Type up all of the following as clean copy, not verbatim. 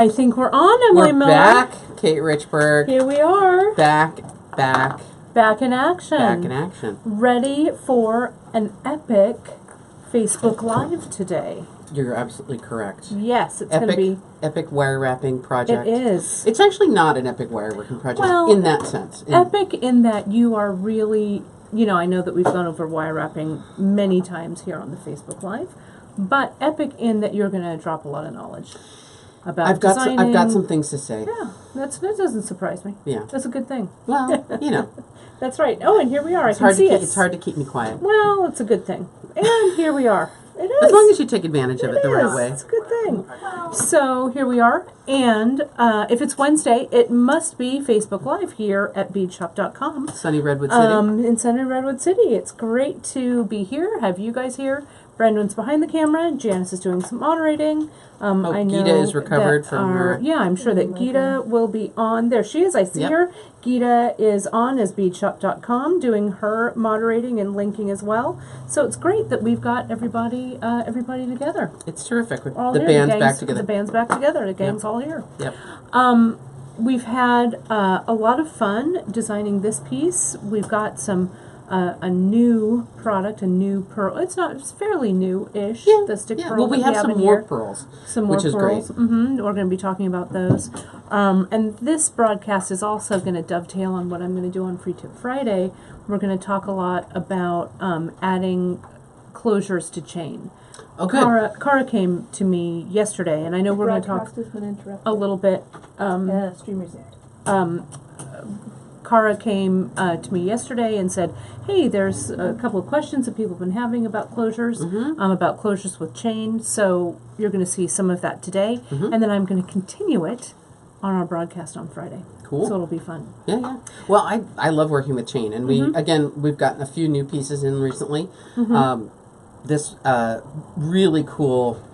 I think we're on, Emily We're Miller. back, Kate Richburg. Here we are. Back in action. Ready for an epic Facebook Live today. You're absolutely correct. Yes, it's going to be... Epic wire wrapping project. It is. It's actually not an epic wire wrapping project in that sense. Epic in that you are really... You know, I know that we've gone over wire wrapping many times here on the Facebook Live, but epic in that you're going to drop a lot of knowledge about designing. I've got some things to say. Yeah, that doesn't surprise me. Yeah. That's a good thing. Well, you know. That's right. Oh, and here we are. It's hard to keep me quiet. Well, it's a good thing. And here we are. It is. As long as you take advantage of it the right way. It's a good thing. So here we are. And if it's Wednesday, it must be Facebook Live here at beadshop.com. Sunny Redwood City. In sunny Redwood City. It's great to be here, have you guys here. Brandon's behind the camera. Janice is doing some moderating. I know Gita is recovered from her. Yeah, I'm sure that Gita will be on. There she is. I see her. Gita is on as beadshop.com doing her moderating and linking as well. So it's great that we've got everybody together. It's terrific. The band's back together. The band's back together. The gang's all here. Yep. We've had a lot of fun designing this piece. We've got some a new product, a new pearl. It's fairly new-ish. Yeah. The stick pearl. Well, we have some more pearls. Some more pearls. Which is great. We're going to be talking about those. And this broadcast is also going to dovetail on what I'm going to do on Free Tip Friday. We're going to talk a lot about adding closures to chain. Okay. Cara came to me yesterday, and I know we're going to talk a little bit. Stream resumed. Cara came to me yesterday and said, hey, there's a couple of questions that people have been having about closures, about closures with chain, so you're going to see some of that today, and then I'm going to continue it on our broadcast on Friday. Cool. So it'll be fun. Yeah. Well, I love working with chain, and we've gotten a few new pieces in recently. This really cool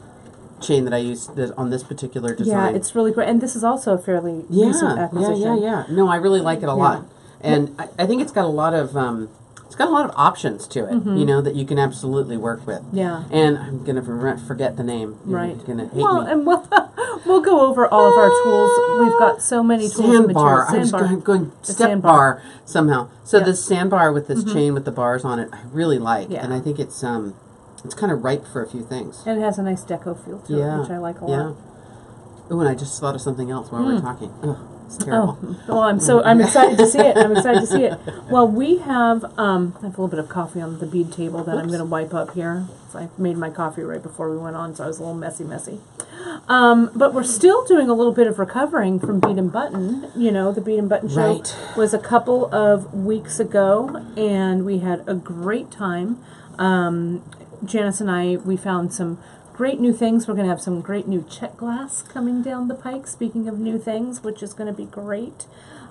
chain that I used on this particular design. Yeah, it's really great, and this is also a fairly recent acquisition. Yeah. No, I really like it a lot, and I think it's got a lot of options to it. You know, that you can absolutely work with. Yeah. And I'm gonna forget the name. Right. You're gonna hate well, me. and we'll go over all of our tools. We've got so many tools and materials. I was going step bar somehow. So this sandbar with this chain with the bars on it, I really like, and I think it's kind of ripe for a few things. And it has a nice deco feel to it, which I like a lot. Oh, and I just thought of something else while we were talking. Ugh, it's terrible. Well, I'm excited to see it. Well, we have I have a little bit of coffee on the bead table that I'm going to wipe up here. So I made my coffee right before we went on, so I was a little messy. But we're still doing a little bit of recovering from Bead and Button. You know, the Bead and Button show was a couple of weeks ago, and we had a great time. Janice and I, we found some great new things. We're going to have some great new check glass coming down the pike, speaking of new things, which is going to be great.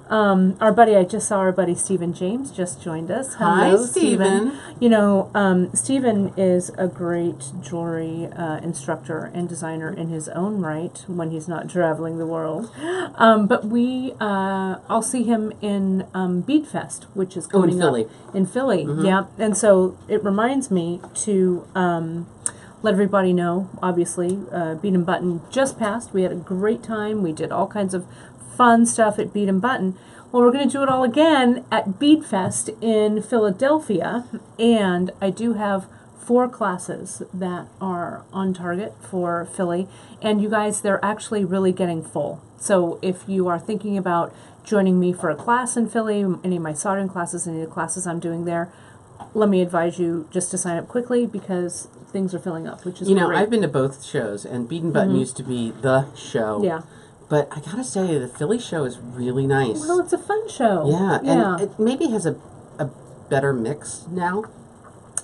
I just saw our buddy Stephen James just joined us. Hello, Hi, Stephen. You know, Stephen is a great jewelry instructor and designer in his own right when he's not traveling the world. But I'll see him in Bead Fest, which is coming up in Philly. Yeah, and so it reminds me to let everybody know. Obviously, Bead and Button just passed. We had a great time. We did all kinds of fun stuff at Bead and Button. Well, we're going to do it all again at Bead Fest in Philadelphia, and I do have 4 classes that are on target for Philly, and you guys, they're actually really getting full. So if you are thinking about joining me for a class in Philly, any of my soldering classes, any of the classes I'm doing there, let me advise you just to sign up quickly because things are filling up, which is great. I've been to both shows, and Bead and Button used to be the show. Yeah. But I gotta say, the Philly show is really nice. Well, it's a fun show. Yeah, and it maybe has a better mix now.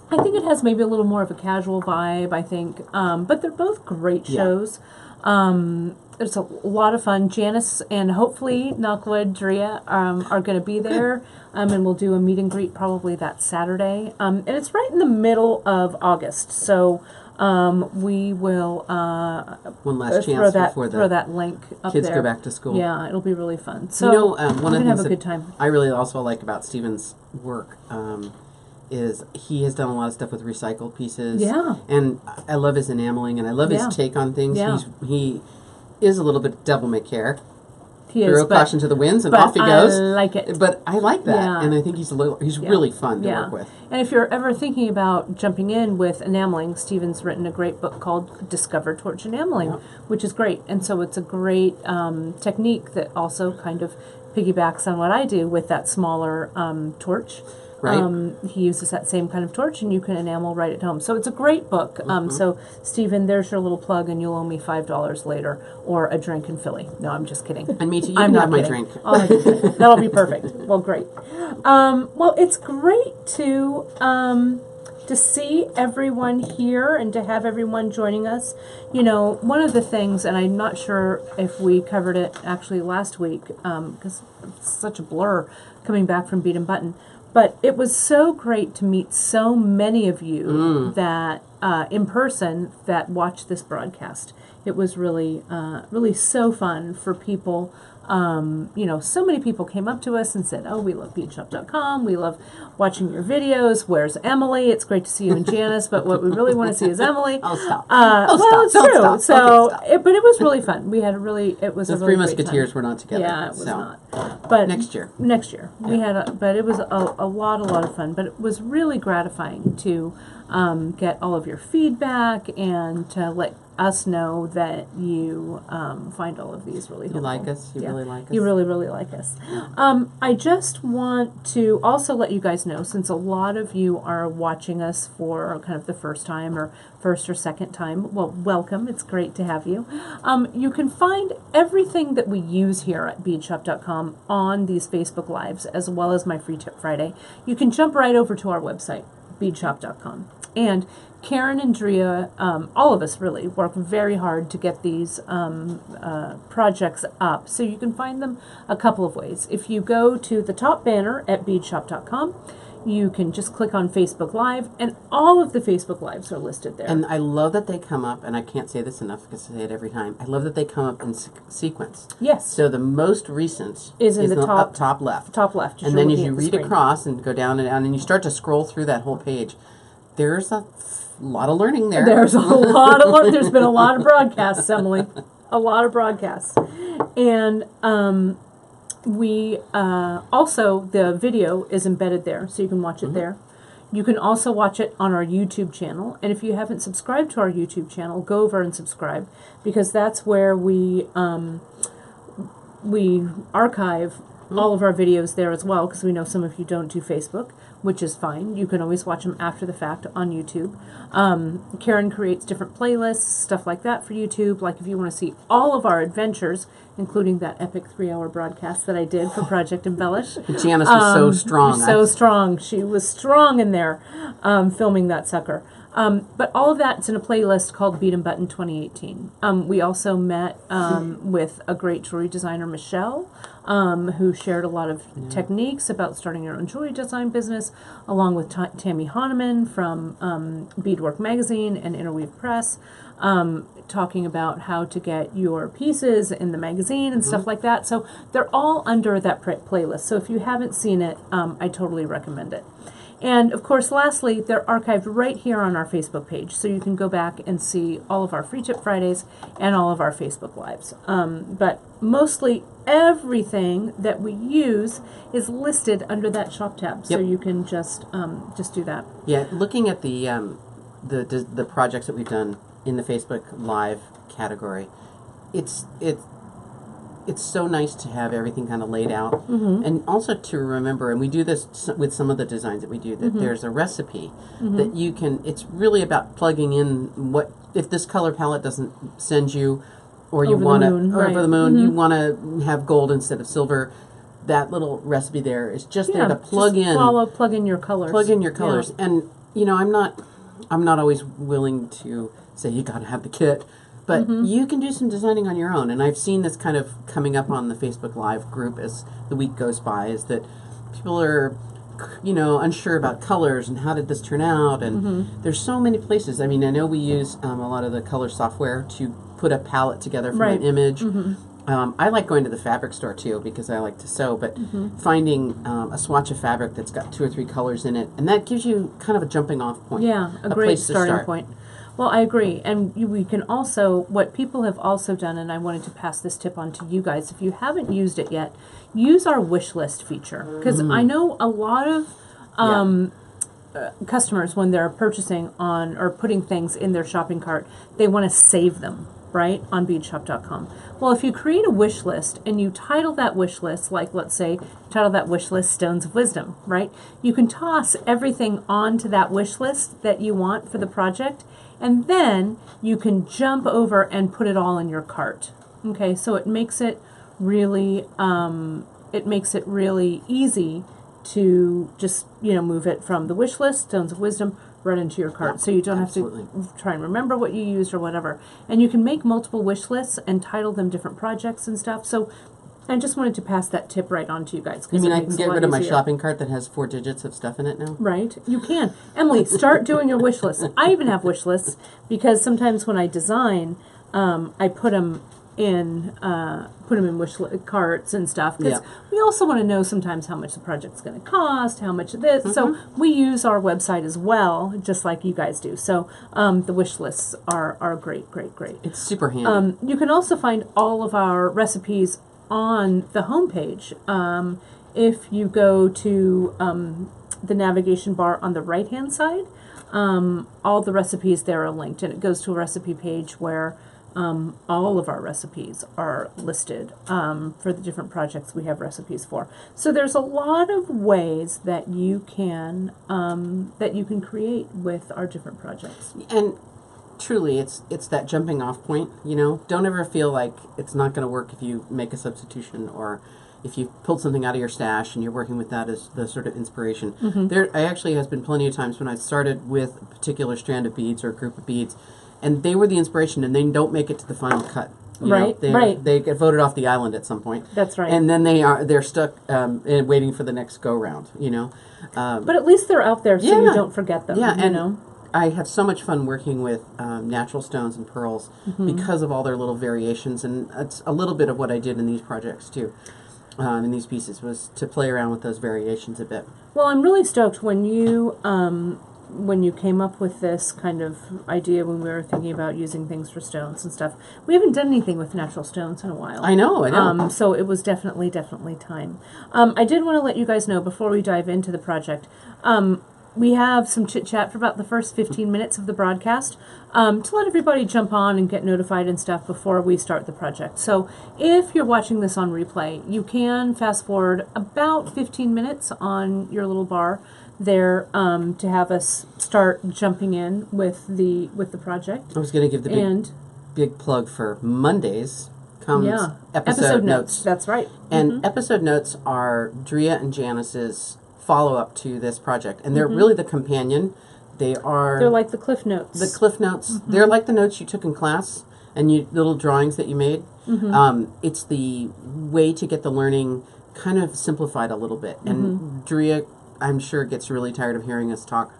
I think it has maybe a little more of a casual vibe, I think. But they're both great shows. It's a lot of fun. Janice and hopefully, knockwood, Drea are going to be there. And we'll do a meet and greet probably that Saturday. And it's right in the middle of August. So we will one last chance before throw that link up kids there. Go back to school. Yeah, it'll be really fun. So one of the things have a good time. I really also like about Stephen's work is he has done a lot of stuff with recycled pieces. Yeah. And I love his enameling, and I love his take on things. Yeah. is a little bit devil may care. He Throw is, caution to the winds, and but off he goes. I like it. But I like that, Yeah. and I think he's really fun to Yeah. work with. And if you're ever thinking about jumping in with enameling, Stephen's written a great book called Discover Torch Enameling, Yeah. which is great. And so it's a great technique that also kind of piggybacks on what I do with that smaller torch. Right. He uses that same kind of torch, and you can enamel right at home. So it's a great book. So, Stephen, there's your little plug, and you'll owe me $5 later, or a drink in Philly. No, I'm just kidding. And me too. You I'm can not have my kidding. drink. Oh, okay. That'll be perfect. Well, great. Well, it's great to see everyone here and to have everyone joining us. You know, one of the things, and I'm not sure if we covered it actually last week, because it's such a blur coming back from Beat and Button, but it was so great to meet so many of you that in person that watched this broadcast. It was really, really so fun for people. You know, so many people came up to us and said, "Oh, we love beatshop.com. We love watching your videos. Where's Emily? It's great to see you and Janice, but what we really want to see is Emily." Oh, stop. Well, stop. it's Don't true. stop. So, Okay, but it was really fun. We had a really, it was The a Three really great Musketeers time. were not together. Yeah, it was so. not. But Next year. Next year. We had but it was a lot of fun. But it was really gratifying to get all of your feedback and to let us know that you find all of these really helpful. You like us? You Yeah. really like us? You really, really like us. I just want to also let you guys know, since a lot of you are watching us for kind of the first time or first or second time, well, welcome. It's great to have you. You can find everything that we use here at beadshop.com on these Facebook Lives, as well as my Free Tip Friday. You can jump right over to our website, beadshop.com. And Karen and Drea, all of us really, work very hard to get these projects up. So you can find them a couple of ways. If you go to the top banner at beadshop.com, you can just click on Facebook Live, and all of the Facebook Lives are listed there. And I love that they come up, and I can't say this enough because I say it every time. I love that they come up in sequence. Yes. So the most recent Is in the up top left. Top left. And then as you read across and go down and you start to scroll through that whole page, there's a lot of learning there. There's a lot of there's been a lot of broadcasts, Emily. A lot of broadcasts. And we also, the video is embedded there, so you can watch it there. You can also watch it on our YouTube channel. And if you haven't subscribed to our YouTube channel, go over and subscribe, because that's where we archive all of our videos there as well, because we know some of you don't do Facebook, which is fine. You can always watch them after the fact on YouTube. Karen creates different playlists, stuff like that for YouTube. Like if you want to see all of our adventures, including that epic 3-hour broadcast that I did for Project Embellish. Janice was so strong. So strong. She was strong in there filming that sucker. But all of that's in a playlist called Beat and Button 2018. We also met with a great jewelry designer, Michelle, who shared a lot of techniques about starting your own jewelry design business, along with Tammy Hahnemann from Beadwork Magazine and Interweave Press, talking about how to get your pieces in the magazine and stuff like that. So they're all under that playlist. So if you haven't seen it, I totally recommend it. And of course, lastly, they're archived right here on our Facebook page, so you can go back and see all of our Free Tip Fridays and all of our Facebook Lives. But mostly everything that we use is listed under that shop tab, so you can just do that. Yeah, looking at the projects that we've done in the Facebook Live category, it's so nice to have everything kind of laid out, and also to remember, and we do this with some of the designs that we do, that there's a recipe that you can, it's really about plugging in what, if this color palette doesn't send you, or you want to, over the moon, you want to have gold instead of silver, that little recipe there is just there to plug in your colors. Plug in your colors. And, you know, I'm not always willing to say you got to have the kit. But you can do some designing on your own, and I've seen this kind of coming up on the Facebook Live group as the week goes by, is that people are, you know, unsure about colors and how did this turn out, and there's so many places. I mean, I know we use a lot of the color software to put a palette together from an image. I like going to the fabric store too, because I like to sew, but finding a swatch of fabric that's got 2 or 3 colors in it, and that gives you kind of a jumping off point. Yeah, a great starting point. Well, I agree, and we can also, what people have also done, and I wanted to pass this tip on to you guys, if you haven't used it yet, use our wish list feature, because I know a lot of customers, when they're purchasing on or putting things in their shopping cart, they want to save them, right, on beadshop.com. Well, if you create a wish list and you title that wish list, like let's say, title that wish list Stones of Wisdom, right? You can toss everything onto that wish list that you want for the project, and then you can jump over and put it all in your cart. Okay, so it makes it really easy to just, move it from the wish list, Stones of Wisdom, right into your cart. So you don't absolutely. have to try and remember what you used or whatever. And you can make multiple wish lists and title them different projects and stuff. So I just wanted to pass that tip right on to you guys. You mean it I makes can it a get lot rid of my easier. shopping cart that has 4 digits of stuff in it now? Right, you can. Emily, start doing your wish lists. I even have wish lists because sometimes when I design, I put them in carts and stuff, because we also want to know sometimes how much the project's going to cost, how much of this. So we use our website as well, just like you guys do. So the wish lists are great. It's super handy. You can also find all of our recipes on the homepage. If you go to the navigation bar on the right-hand side, all the recipes there are linked, and it goes to a recipe page where all of our recipes are listed for the different projects we have recipes for. So there's a lot of ways that you can create with our different projects. And truly, it's that jumping off point. Don't ever feel like it's not going to work if you make a substitution, or if you pulled something out of your stash and you're working with that as the sort of inspiration. I actually has been plenty of times when I started with a particular strand of beads or a group of beads, and they were the inspiration, and they don't make it to the final cut. Right. They get voted off the island at some point. That's right. And then they're stuck waiting for the next go round. But at least they're out there, so you don't forget them. Yeah, I have so much fun working with natural stones and pearls because of all their little variations, and it's a little bit of what I did in these projects too. In these pieces was to play around with those variations a bit. Well, I'm really stoked when you came up with this kind of idea, when we were thinking about using things for stones and stuff. We haven't done anything with natural stones in a while. I know. So it was definitely time. I did want to let you guys know before we dive into the project. We have some chit-chat for about the first 15 minutes of the broadcast to let everybody jump on and get notified and stuff before we start the project. So if you're watching this on replay, you can fast forward about 15 minutes on your little bar there to have us start jumping in with the project. I was going to give the big plug for Mondays. Episode notes. That's right. And episode notes are Drea and Janice's follow-up to this project, and they're really the companion. They're like the cliff notes. The cliff notes. They're like the notes you took in class and little drawings that you made. It's the way to get the learning kind of simplified a little bit. And Drea, I'm sure, gets really tired of hearing us talk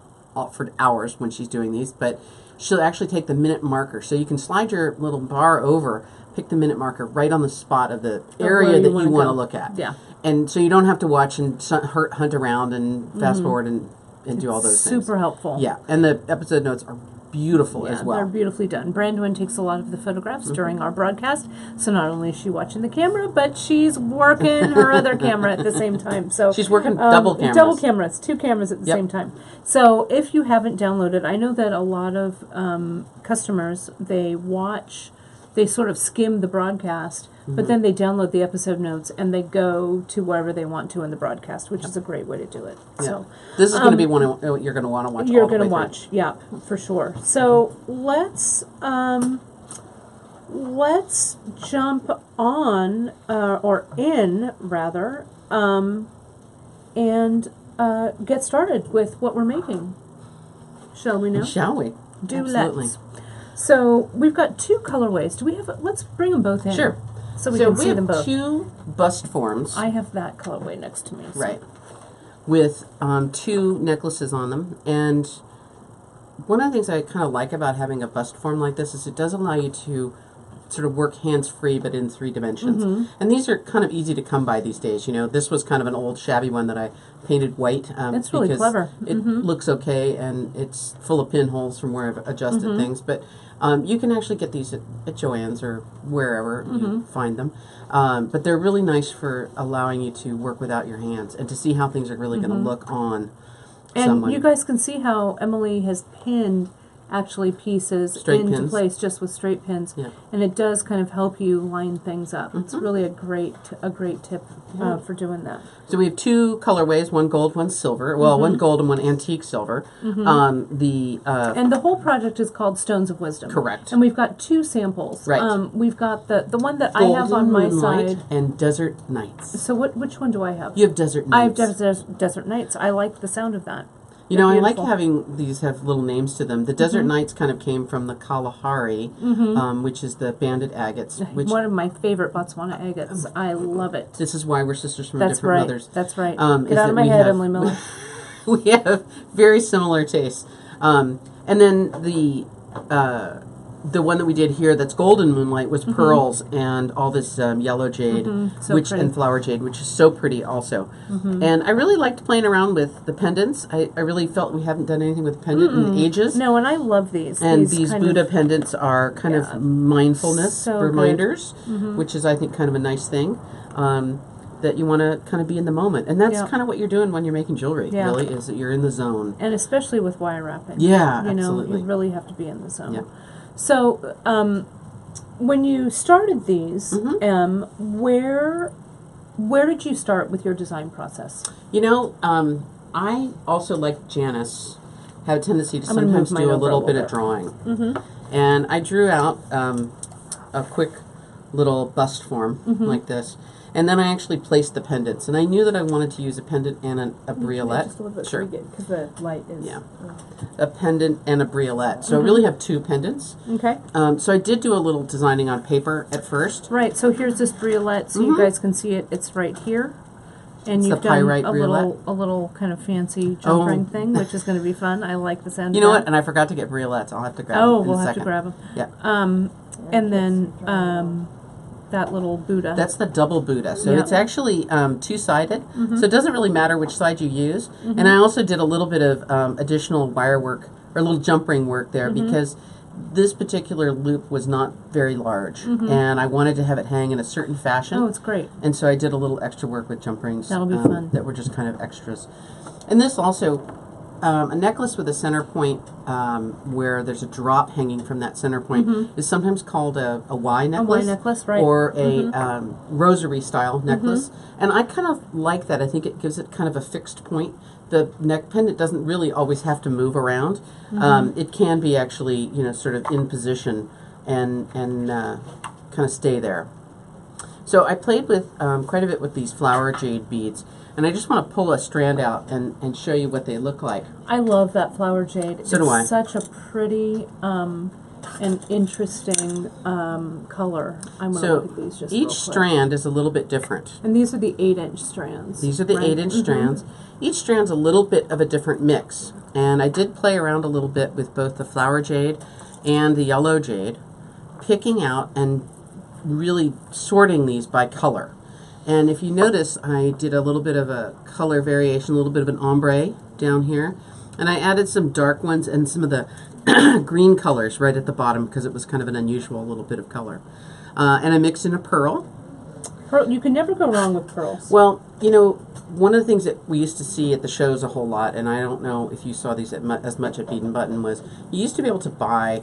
for hours when she's doing these, but she'll actually take the minute marker. So you can slide your little bar over, pick the minute marker right on the spot of the area that you want to look at. Yeah. And so you don't have to watch and hunt around and fast forward and do all those things. Super helpful. Yeah, and the episode notes are beautiful as well. They're beautifully done. Brandon takes a lot of the photographs during our broadcast, so not only is she watching the camera, but she's working her other camera at the same time. So she's working double cameras. 2 cameras at the same time. So if you haven't downloaded, I know that a lot of customers, they sort of skim the broadcast, but then they download the episode notes and they go to wherever they want to in the broadcast, which is a great way to do it. Yeah. So this is going to be one you're going to want to watch. You're going to watch, yeah, for sure. So let's jump on or in rather, and get started with what we're making. Shall we now? Shall we? Absolutely. Let's. So we've got 2 colorways. Do we have? Let's bring them both in. Sure. So we can see them both. 2 bust forms. I have that colorway next to me. So. Right. With 2 necklaces on them. And one of the things I kind of like about having a bust form like this is it does allow you to sort of work hands-free but in 3 dimensions. And these are kind of easy to come by these days. You know, this was kind of an old shabby one that I painted white. That's really because clever. It looks okay, and it's full of pinholes from where I've adjusted things. But you can actually get these at Joann's or wherever you find them. But they're really nice for allowing you to work without your hands and to see how things are really going to look on And someone. you guys can see how Emily has pinned actually pieces Straight into pins. place just with straight pins, Yeah. and it does kind of help you line things up. It's really a great tip for doing that. So we have 2 colorways, one gold, one silver. Well, one gold and one antique silver. And the whole project is called Stones of Wisdom. Correct. And we've got 2 samples. Right. We've got the one that I have on my Moonlight side. and Desert Nights. So which one do I have? You have Desert I have Nights. Desert Nights. I like the sound of that. You know, I They're like beautiful. having these have little names to them. The Desert Nights kind of came from the Kalahari, which is the banded agates. Which One of my favorite Botswana agates. I love it. this is why we're sisters from That's different right. mothers. That's right. Is Get out that of my we head, have- Emily Miller. We have very similar tastes. And then the one that we did here that's golden moonlight was pearls and all this yellow jade, So which pretty. and flower jade, which is so pretty also. And I really liked playing around with the pendants. I really felt we haven't done anything with the pendant in ages. No, and I love these. And these kind Buddha of, pendants are kind of mindfulness So good. reminders, which is, I think, kind of a nice thing. That you want to kind of be in the moment. And that's Yeah. kind of what you're doing when you're making jewelry, Yeah. really, is that you're in the zone. and especially with wire wrapping. Yeah, you know, absolutely. you really have to be in the zone. Yeah. So, when you started these, where did you start with your design process? You know, I also, like Janice, have a tendency to I'm gonna move sometimes mine do a over a little little bit bit. of drawing. And I drew out a quick little bust form like this. And then I actually placed the pendants. And I knew that I wanted to use a pendant and a briolette. Just a little bit Sure. because the light is. Yeah. A pendant and a briolette. So I really have 2 pendants. Okay. So I did do a little designing on paper at first. Right. So here's this briolette, so you guys can see it. It's right here, and It's you've the done pyrite a little kind of fancy jump Oh. ring thing, which is going to be fun. I like the sound. You of know that. what? And I forgot to get briolettes. I'll have to grab Oh, them in we'll a have second. to grab them. Yeah. And then that little Buddha. That's the double Buddha. So Yeah. it's actually 2-sided. So it doesn't really matter which side you use. And I also did a little bit of additional wire work or a little jump ring work there because this particular loop was not very large. And I wanted to have it hang in a certain fashion. Oh, it's great. And so I did a little extra work with jump rings. That'll be fun. That were just kind of extras. And this also, a necklace with a center point where there's a drop hanging from that center point is sometimes called a Y necklace. necklace, right. Or a rosary style necklace. And I kind of like that. I think it gives it kind of a fixed point. The neck pendant doesn't really always have to move around. It can be actually, you know, sort of in position and kind of stay there. So I played with quite a bit with these flower jade beads, and I just want to pull a strand out and show you what they look like. I love that flower jade. So do I. It's such a pretty and interesting color. I'm going to look at these So just real each quick. strand is a little bit different. And these are the 8-inch strands. These are the right? 8-inch strands. Each strand's a little bit of a different mix, and I did play around a little bit with both the flower jade and the yellow jade, picking out and really sorting these by color. And if you notice, I did a little bit of a color variation, a little bit of an ombre down here, and I added some dark ones and some of the green colors right at the bottom because it was kind of an unusual little bit of color. And I mixed in a pearl. Pearl, you can never go wrong with pearls. Well, you know, one of the things that we used to see at the shows a whole lot, and I don't know if you saw these as much at Bead and Button, was you used to be able to buy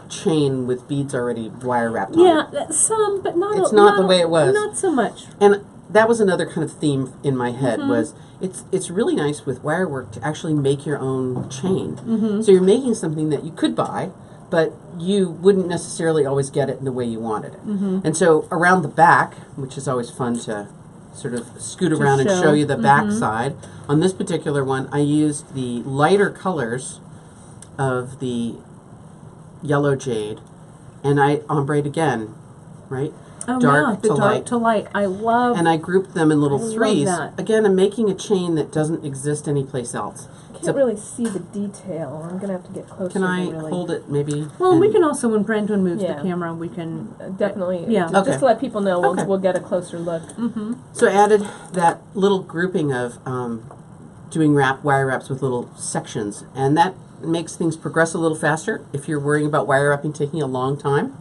chain with beads already wire wrapped on it. Yeah, some, but not. It's not the way it was. Not so much. And that was another kind of theme in my head was it's really nice with wire work to actually make your own chain. So you're making something that you could buy, but you wouldn't necessarily always get it in the way you wanted it. And so around the back, which is always fun to sort of scoot around and show. show you the back side, on this particular one I used the lighter colors of the yellow jade and I ombre'd again, right? Oh dark yeah, the to dark light. to light. I love. And I grouped them in little I love threes. that. Again, I'm making a chain that doesn't exist anyplace else. I can't really see the detail. I'm gonna have to get closer. Can I to really hold it maybe? well, we and- can also, when Brandon moves Yeah. the camera, we can. definitely. Yeah. Just Okay. to let people know, Okay. we'll get a closer look. Mm-hmm. So I added that little grouping of doing wire wraps with little sections, and that makes things progress a little faster. If you're worrying about wire wrapping taking a long time,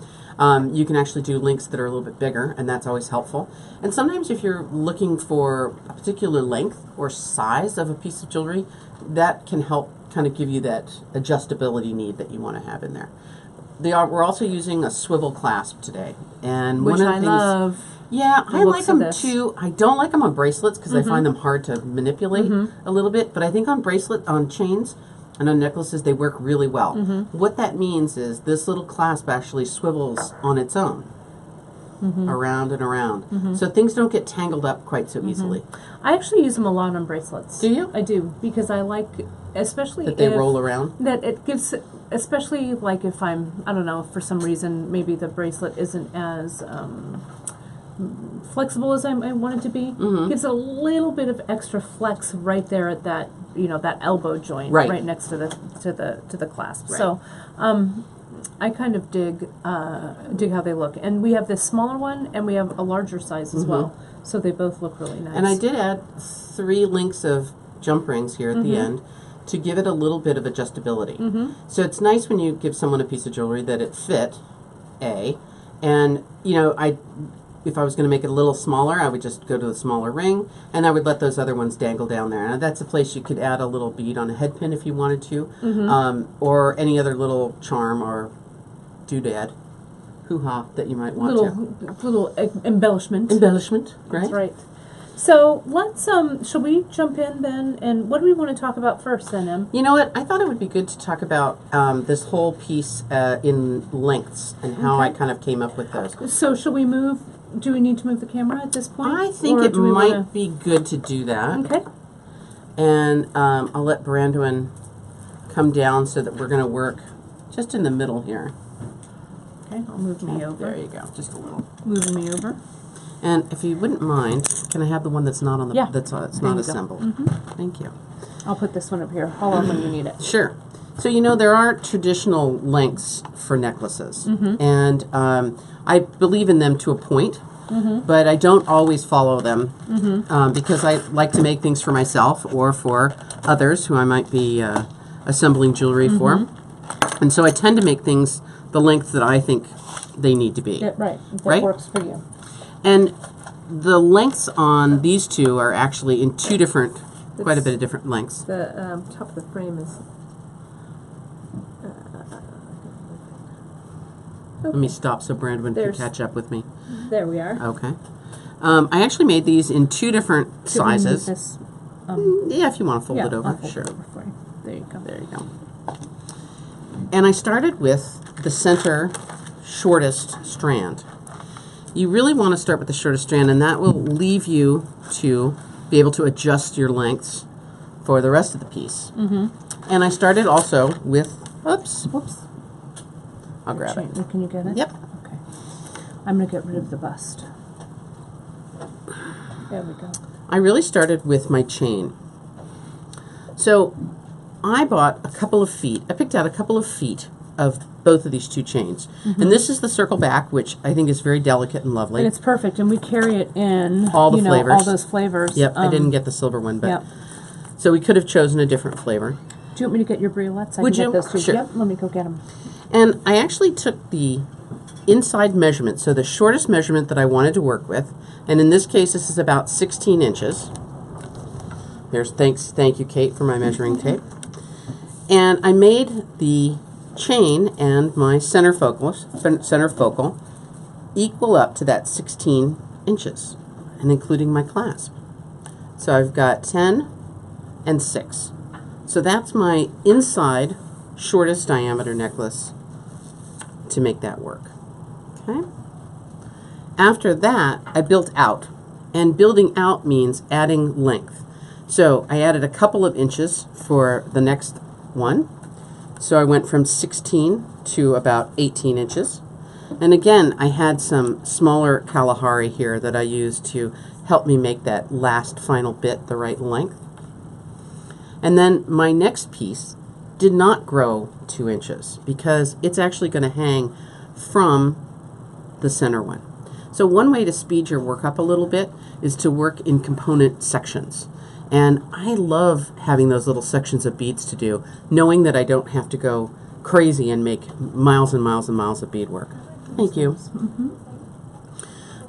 you can actually do links that are a little bit bigger, and that's always helpful. And sometimes if you're looking for a particular length or size of a piece of jewelry, that can help kind of give you that adjustability need that you want to have in there. We're also using a swivel clasp today, and Which one of the I things, love. yeah, the I looks like of them this. too. I don't like them on bracelets because I find them hard to manipulate a little bit. But I think on chains, and on necklaces, they work really well. What that means is this little clasp actually swivels on its own, around and around, so things don't get tangled up quite so easily. I actually use them a lot on bracelets. Do you? I do, because I like, especially That they if, roll around. that it gives, especially like if I'm, I don't know, for some reason maybe the bracelet isn't as flexible as I want it to be. Gives it a little bit of extra flex right there at that, that elbow joint, Right. next to the clasp. Right. So, I kind of dig how they look, and we have this smaller one, and we have a larger size as well. So they both look really nice. And I did add 3 links of jump rings here at the end to give it a little bit of adjustability. So it's nice when you give someone a piece of jewelry that it fit, and if I was going to make it a little smaller, I would just go to the smaller ring, and I would let those other ones dangle down there. And that's a place you could add a little bead on a head pin if you wanted to, or any other little charm or doodad, hoo-ha, that you might want little embellishment. Embellishment, right? That's right. So let's shall we jump in then? And what do we want to talk about first then, Em? You know what? I thought it would be good to talk about this whole piece in lengths and how I kind of came up with those. So shall we move? Do we need to move the camera at this point? I think Or it do we might wanna- be good to do that. Okay. And I'll let Brandon come down so that we're going to work just in the middle here. Okay. I'll move me over. There you go, just a little. Moving me over. And if you wouldn't mind, can I have the one that's not on the Yeah. it's There not you go. assembled? Thank you. I'll put this one up here. Hold on when you need it. Sure. So there are traditional lengths for necklaces, and I believe in them to a point, but I don't always follow them because I like to make things for myself or for others who I might be assembling jewelry for, and so I tend to make things the length that I think they need to be. Yeah, right. That Right? works for you. And the lengths on these two are actually in quite a bit of different lengths. The top of the frame is. Let me stop so Brandon can There's- catch up with me. There we are. Okay. I actually made these in 2 different Should we move sizes. this? Yeah, if you want to fold Yeah, it over, I'll fold sure. it over for you. There you go. There you go. And I started with the center shortest strand. You really want to start with the shortest strand, and that will leave you to be able to adjust your lengths for the rest of the piece. And I started also with, Whoops. I'll grab it. Can you get it? Yep. Okay. I'm going to get rid of the bust. There we go. I really started with my chain. So I bought a couple of feet. I picked out a couple of feet of both of these 2 chains. And this is the circle back, which I think is very delicate and lovely. And it's perfect, and we carry it in All the flavors. all those flavors. Yep, I didn't get the silver one, but Yep. so we could have chosen a different flavor. Do you want me to get your briolettes? I Would can you? get those too. Sure. Yep, let me go get them. And I actually took the inside measurement, so the shortest measurement that I wanted to work with, and in this case this is about 16 inches. Thank you, Kate, for my measuring tape. And I made the chain and my center focal equal up to that 16 inches, and including my clasp. So I've got 10 and 6. So that's my inside shortest diameter necklace to make that work. Okay. After that, I built out, and building out means adding length. So I added a couple of inches for the next one. So I went from 16 to about 18 inches. And again, I had some smaller Kalahari here that I used to help me make that last final bit the right length. And then my next piece did not grow 2 inches because it's actually going to hang from the center one. So one way to speed your work up a little bit is to work in component sections. And I love having those little sections of beads to do, knowing that I don't have to go crazy and make miles and miles and miles of beadwork. Thank you.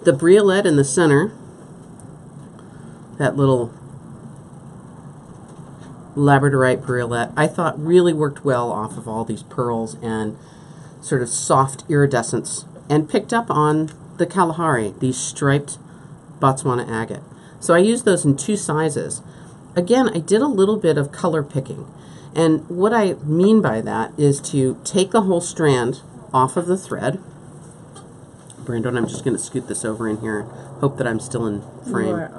The briolette in the center, that little labradorite briolette, I thought really worked well off of all these pearls and sort of soft iridescence, and picked up on the Kalahari, these striped Botswana agate. So I used those in 2 sizes. Again, I did a little bit of color picking. And what I mean by that is to take the whole strand off of the thread. Brandon, I'm just going to scoot this over in here. Hope that I'm still in frame.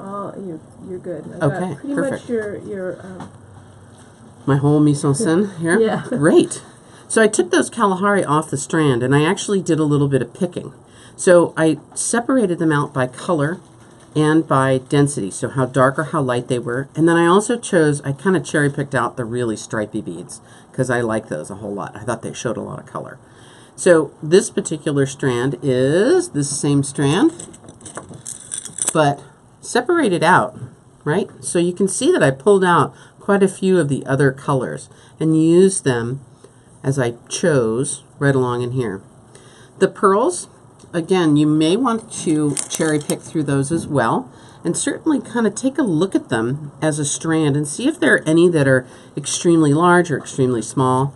You're good. I've Okay, got pretty perfect. much your My whole mise en scène here? Yeah. Great. So I took those Kalahari off the strand, and I actually did a little bit of picking. So I separated them out by color and by density, so how dark or how light they were. And then I also chose, I kind of cherry picked out the really stripy beads because I like those a whole lot. I thought they showed a lot of color. So this particular strand is this same strand, but separated out, right? So you can see that I pulled out quite a few of the other colors and used them as I chose right along in here. The pearls, again, you may want to cherry pick through those as well, and certainly kind of take a look at them as a strand and see if there are any that are extremely large or extremely small.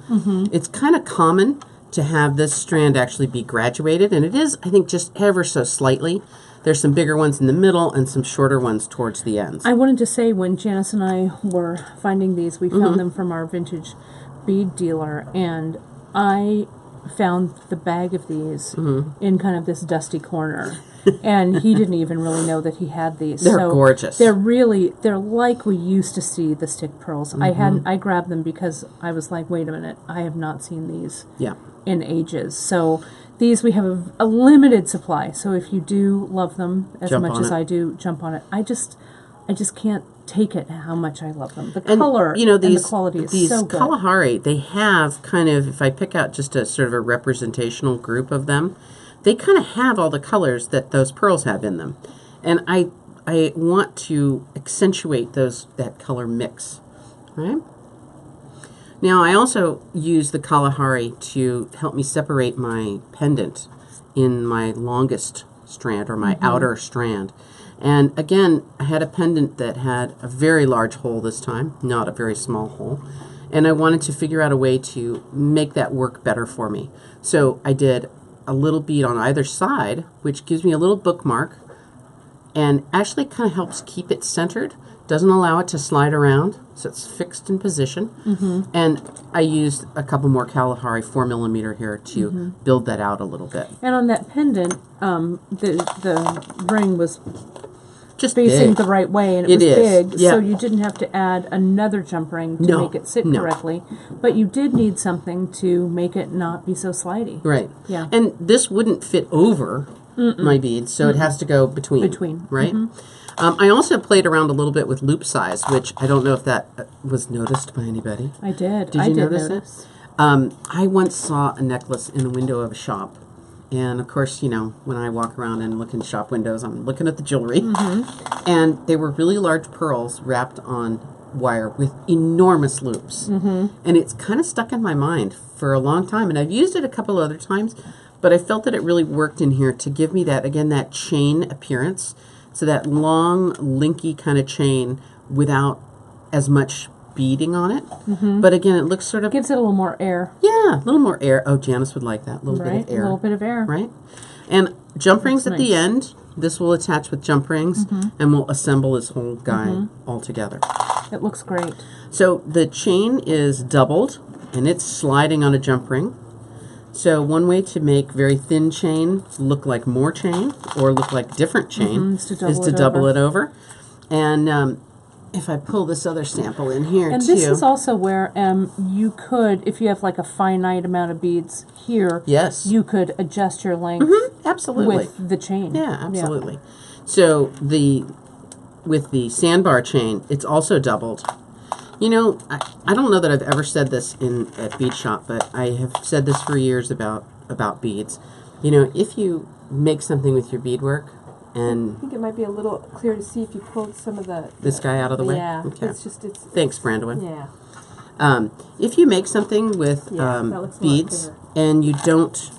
It's kind of common to have this strand actually be graduated, and it is, I think, just ever so slightly. There's some bigger ones in the middle and some shorter ones towards the ends. I wanted to say, when Janice and I were finding these, we found them from our vintage bead dealer, and I found the bag of these in kind of this dusty corner, and he didn't even really know that he had these. They're gorgeous. They're like we used to see the stick pearls. I grabbed them because I was like, wait a minute, I have not seen these Yeah. in ages. So these, we have a limited supply. So if you do love them as Jump much on as it. I do, jump on it. I just can't take it how much I love them. The And, color, you know, and these, the quality is these so good. Kalahari, they have kind of, if I pick out just a sort of a representational group of them, they kind of have all the colors that those pearls have in them. And I want to accentuate that color mix, right? Now, I also use the Kalahari to help me separate my pendant in my longest strand, or my outer strand. And again, I had a pendant that had a very large hole this time, not a very small hole. And I wanted to figure out a way to make that work better for me. So I did a little bead on either side, which gives me a little bookmark and actually kind of helps keep it centered. Doesn't allow it to slide around, so it's fixed in position. And I used a couple more Kalahari 4mm here to build that out a little bit. And on that pendant, the ring was Just facing big. the right way, and It was is, big, yeah. so you didn't have to add another jump ring to No, make it sit no. correctly. But you did need something to make it not be so slidey. Right. Yeah. And this wouldn't fit over my beads, so it has to go between. Between. Right? I also played around a little bit with loop size, which I don't know if that was noticed by anybody. I did. Did I you did notice it? I once saw a necklace in a window of a shop. And of course, you know, when I walk around and look in shop windows, I'm looking at the jewelry. And they were really large pearls wrapped on wire with enormous loops. And it's kind of stuck in my mind for a long time. And I've used it a couple other times, but I felt that it really worked in here to give me that, again, that chain appearance. So that long, linky kind of chain without as much beading on it. But again, it looks sort of, Gives it a little more air, yeah, a little more air. Oh, Janice would like that. A little right? bit of air. A little bit of air. Right? And jump rings at the nice. end. This will attach with jump rings, and we'll assemble this whole guy all together. It looks great. So the chain is doubled, and it's sliding on a jump ring. So one way to make very thin chain look like more chain, or look like different chain, is to is to double double it over. And if I pull this other sample in here And too. this is also where you could, if you have like a finite amount of beads here, Yes. you could adjust your length Absolutely. with the chain. Yeah, absolutely. So with the sandbar chain, it's also doubled. You know, I don't know that I've ever said this at Bead Shop, but I have said this for years about beads. You know, if you make something with your beadwork, I and think it might be a little clear to see if you pulled some of the... this guy out of the way. Yeah, Okay. it's just, it's... Thanks, Brandon. Yeah. If you make something with Yeah, that looks a lot beads clearer. and you don't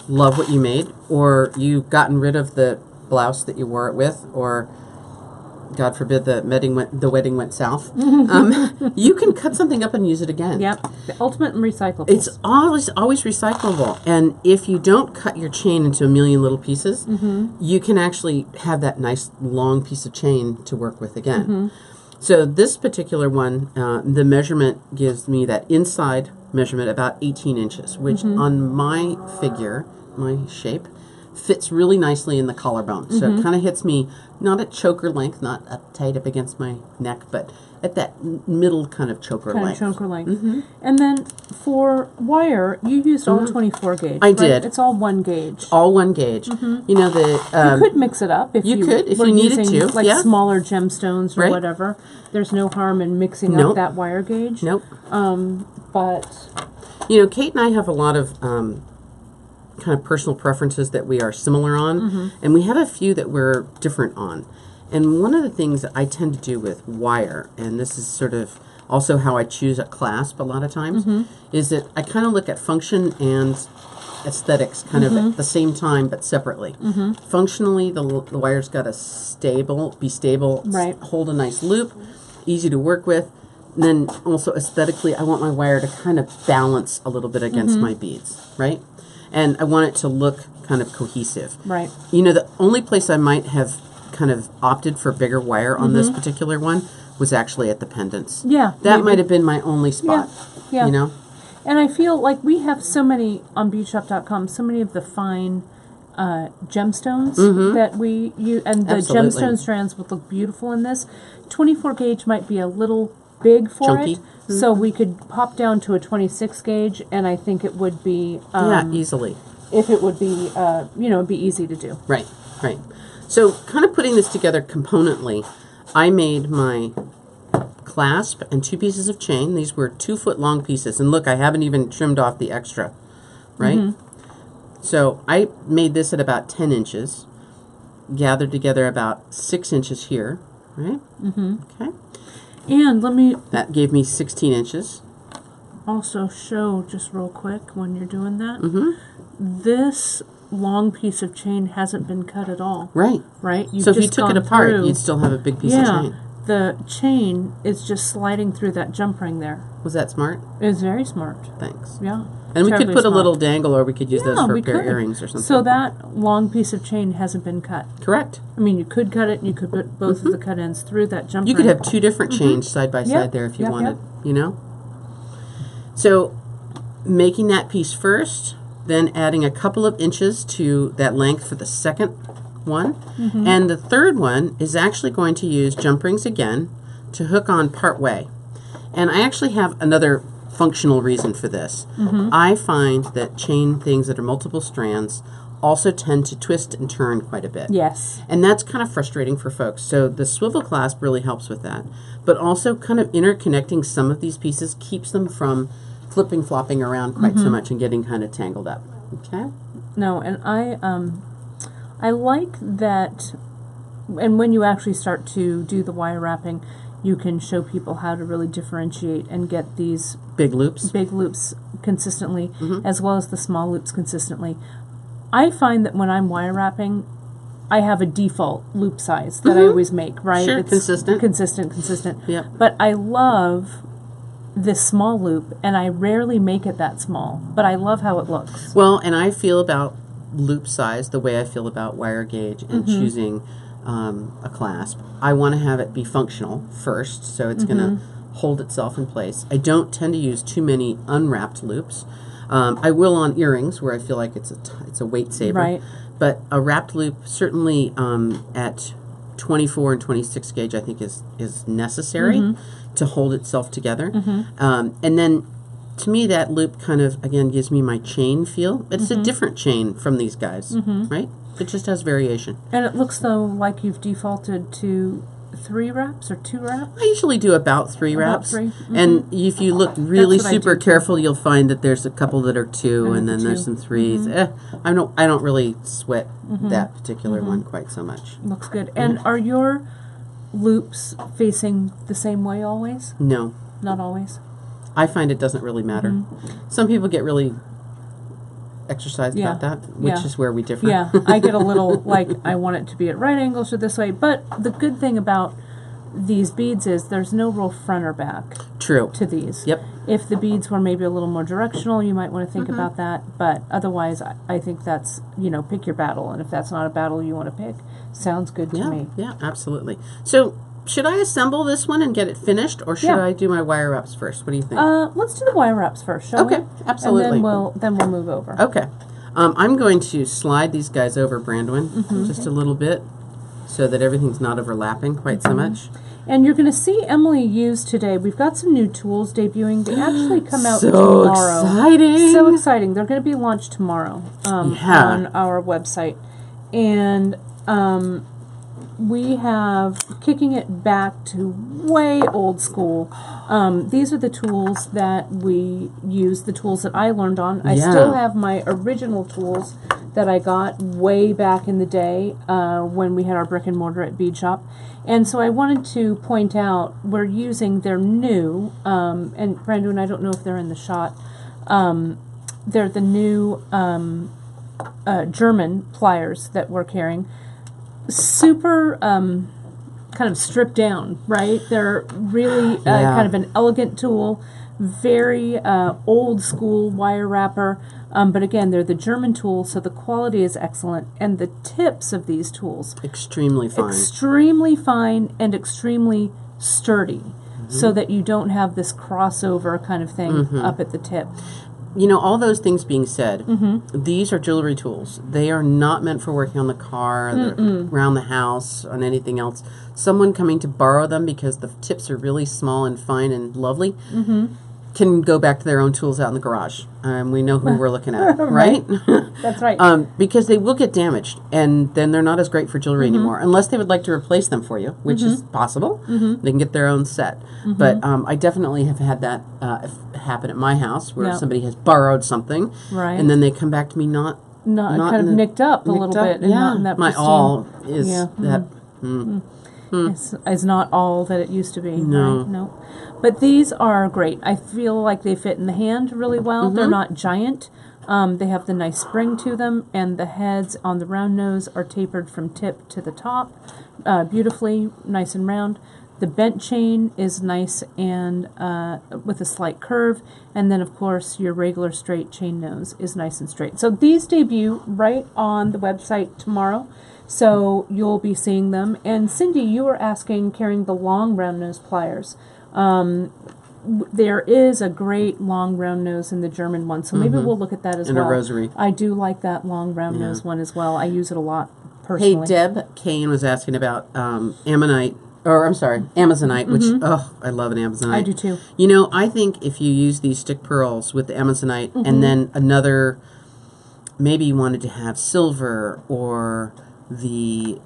love what you made, or you've gotten rid of the blouse that you wore it with, or God forbid the wedding went south, you can cut something up and use it again. Yep. The ultimate in recyclables. It's always recyclable. And if you don't cut your chain into a million little pieces, you can actually have that nice long piece of chain to work with again. So this particular one, the measurement gives me that inside measurement about 18 inches, which on my figure, my shape, fits really nicely in the collarbone. So it kind of hits me not at choker length, not up tight up against my neck, but at that middle kind of choker kind length. of choker length. And then for wire, you used all 24 gauge. I right? did. It's all one gauge. All one gauge. You know, You could mix it up if you you could, if were you needed using to, like yeah. smaller gemstones or Right. whatever. There's no harm in mixing Nope. up that wire gauge. nope. But You know, Kate and I have a lot of kind of personal preferences that we are similar on, and we have a few that we're different on. And one of the things that I tend to do with wire, and this is sort of also how I choose a clasp a lot of times, is that I kind of look at function and aesthetics kind of at the same time but separately. Functionally, the wire's got to be stable, Right. hold a nice loop, easy to work with. And then also aesthetically, I want my wire to kind of balance a little bit against my beads, right? And I want it to look kind of cohesive. right. You know, the only place I might have kind of opted for bigger wire on this particular one was actually at the pendants. Yeah. That maybe. might have been my only spot. Yeah. You know? And I feel like we have so many on beadshop.com, so many of the fine gemstones that we use, and the Absolutely. gemstone strands would look beautiful in this. 24 gauge might be a little big for Chunky. it, so we could pop down to a 26 gauge, and I think it would be, Yeah, easily. if it would be, it'd be easy to do. Right, right. So kind of putting this together componently, I made my clasp and 2 pieces of chain. These were 2-foot long pieces. And look, I haven't even trimmed off the extra, right? So I made this at about 10 inches, gathered together about 6 inches here, right? Okay. And let me That gave me 16 inches. also show just real quick when you're doing that. This long piece of chain hasn't been cut at all, Right. right? You've So if you just took it gone apart, through- you'd still have a big piece of yeah, chain. the chain is just sliding through that jump ring there. Was that smart? It's very smart. Thanks. Yeah. And we could Terribly put a smart. little dangle, or we could use those Yeah, for we a pair of could. earrings or something. So that long piece of chain hasn't been cut. Correct. I mean, you could cut it, and you could put both of the cut ends through that jump You ring. could have 2 different chains side by side Yep, there if you yep, wanted, yep. you know? So, making that piece first, then adding a couple of inches to that length for the second one. And the third one is actually going to use jump rings again to hook on part way. And I actually have another functional reason for this. I find that chain things that are multiple strands also tend to twist and turn quite a bit. Yes. And that's kind of frustrating for folks. So the swivel clasp really helps with that. But also kind of interconnecting some of these pieces keeps them from flipping, flopping around quite so much and getting kind of tangled up. Okay? No, and I like that, and when you actually start to do the wire wrapping, you can show people how to really differentiate and get these Big loops. big loops consistently, as well as the small loops consistently. I find that when I'm wire wrapping, I have a default loop size that I always make, right? Sure, consistent. Consistent. Yep. But I love this small loop, and I rarely make it that small, but I love how it looks. Well, and I feel about loop size the way I feel about wire gauge and choosing a clasp. I want to have it be functional first, so it's going to hold itself in place. I don't tend to use too many unwrapped loops. I will on earrings where I feel like it's a weight saver. Right. But a wrapped loop, certainly at 24 and 26 gauge I think is necessary to hold itself together. And then to me that loop kind of again gives me my chain feel. It's a different chain from these guys, right? It just has variation. And it looks though like you've defaulted to 3 wraps or 2 wraps. I usually do about 3 About wraps. 3? And if you look really That's what I super do, too. careful, you'll find that there's a couple that are 2 and the then there's 2. some 3s. I don't really sweat that particular one quite so much. Looks good. And are your loops facing the same way always? No. Not always. I find it doesn't really matter. Some people get really exercised Yeah. about that, which Yeah. is where we differ. Yeah, I get a little like I want it to be at right angles or this way. But the good thing about these beads is there's no real front or back True. to these. Yep. If the beads were maybe a little more directional, you might want to think about that. But otherwise, I think that's, pick your battle. And if that's not a battle you want to pick, sounds good to Yeah. me. Yeah, absolutely. So, should I assemble this one and get it finished, or should Yeah. I do my wire wraps first? What do you think? Let's do the wire wraps first, shall we? Okay, absolutely. And then we'll move over. Okay. I'm going to slide these guys over, Brandwin, just a little bit so that everything's not overlapping quite so much. And you're going to see Emily use today. We've got some new tools debuting. They actually come out So tomorrow. exciting. So exciting. They're going to be launched tomorrow Yeah. on our website. And we have kicking it back to way old school. These are the tools that we use, the tools that I learned on. I Yeah. still have my original tools that I got way back in the day when we had our brick and mortar at Bead Shop. And so I wanted to point out we're using their new, and Brandon, I don't know if they're in the shot, they're the new German pliers that we're carrying. Super kind of stripped down, right? They're really Yeah. kind of an elegant tool, very old school wire wrapper. But again, they're the German tools, so the quality is excellent. And the tips of these tools, Extremely fine. extremely fine and extremely sturdy, so that you don't have this crossover kind of thing up at the tip. All those things being said, these are jewelry tools. They are not meant for working on the car, around the house, on anything else. Someone coming to borrow them because the tips are really small and fine and lovely can go back to their own tools out in the garage. We know who we're looking at, right? That's right. Because they will get damaged, and then they're not as great for jewelry anymore, unless they would like to replace them for you, which is possible. They can get their own set. But I definitely have had that happen at my house, where Yeah. somebody has borrowed something, Right. and then they come back to me not Not not kind of in the- nicked up a nicked little up. bit, and Yeah, not in that my pristine. all is Yeah. that. Is not all that it used to be. No. Right? No. But these are great. I feel like they fit in the hand really well. They're not giant. They have the nice spring to them, and the heads on the round nose are tapered from tip to the top, beautifully nice and round. The bent chain is nice and with a slight curve, and then of course your regular straight chain nose is nice and straight. So these debut right on the website tomorrow. So you'll be seeing them. And Cindy, you were asking, carrying the long round nose pliers. There is a great long round nose in the German one, so maybe we'll look at that as And well. a rosary. I do like that long round nose one as well. I use it a lot Hey, personally. Deb Kane was asking about Ammonite, Amazonite, which, I love an Amazonite. I do too. I think if you use these stick pearls with the Amazonite and then another, maybe you wanted to have silver or the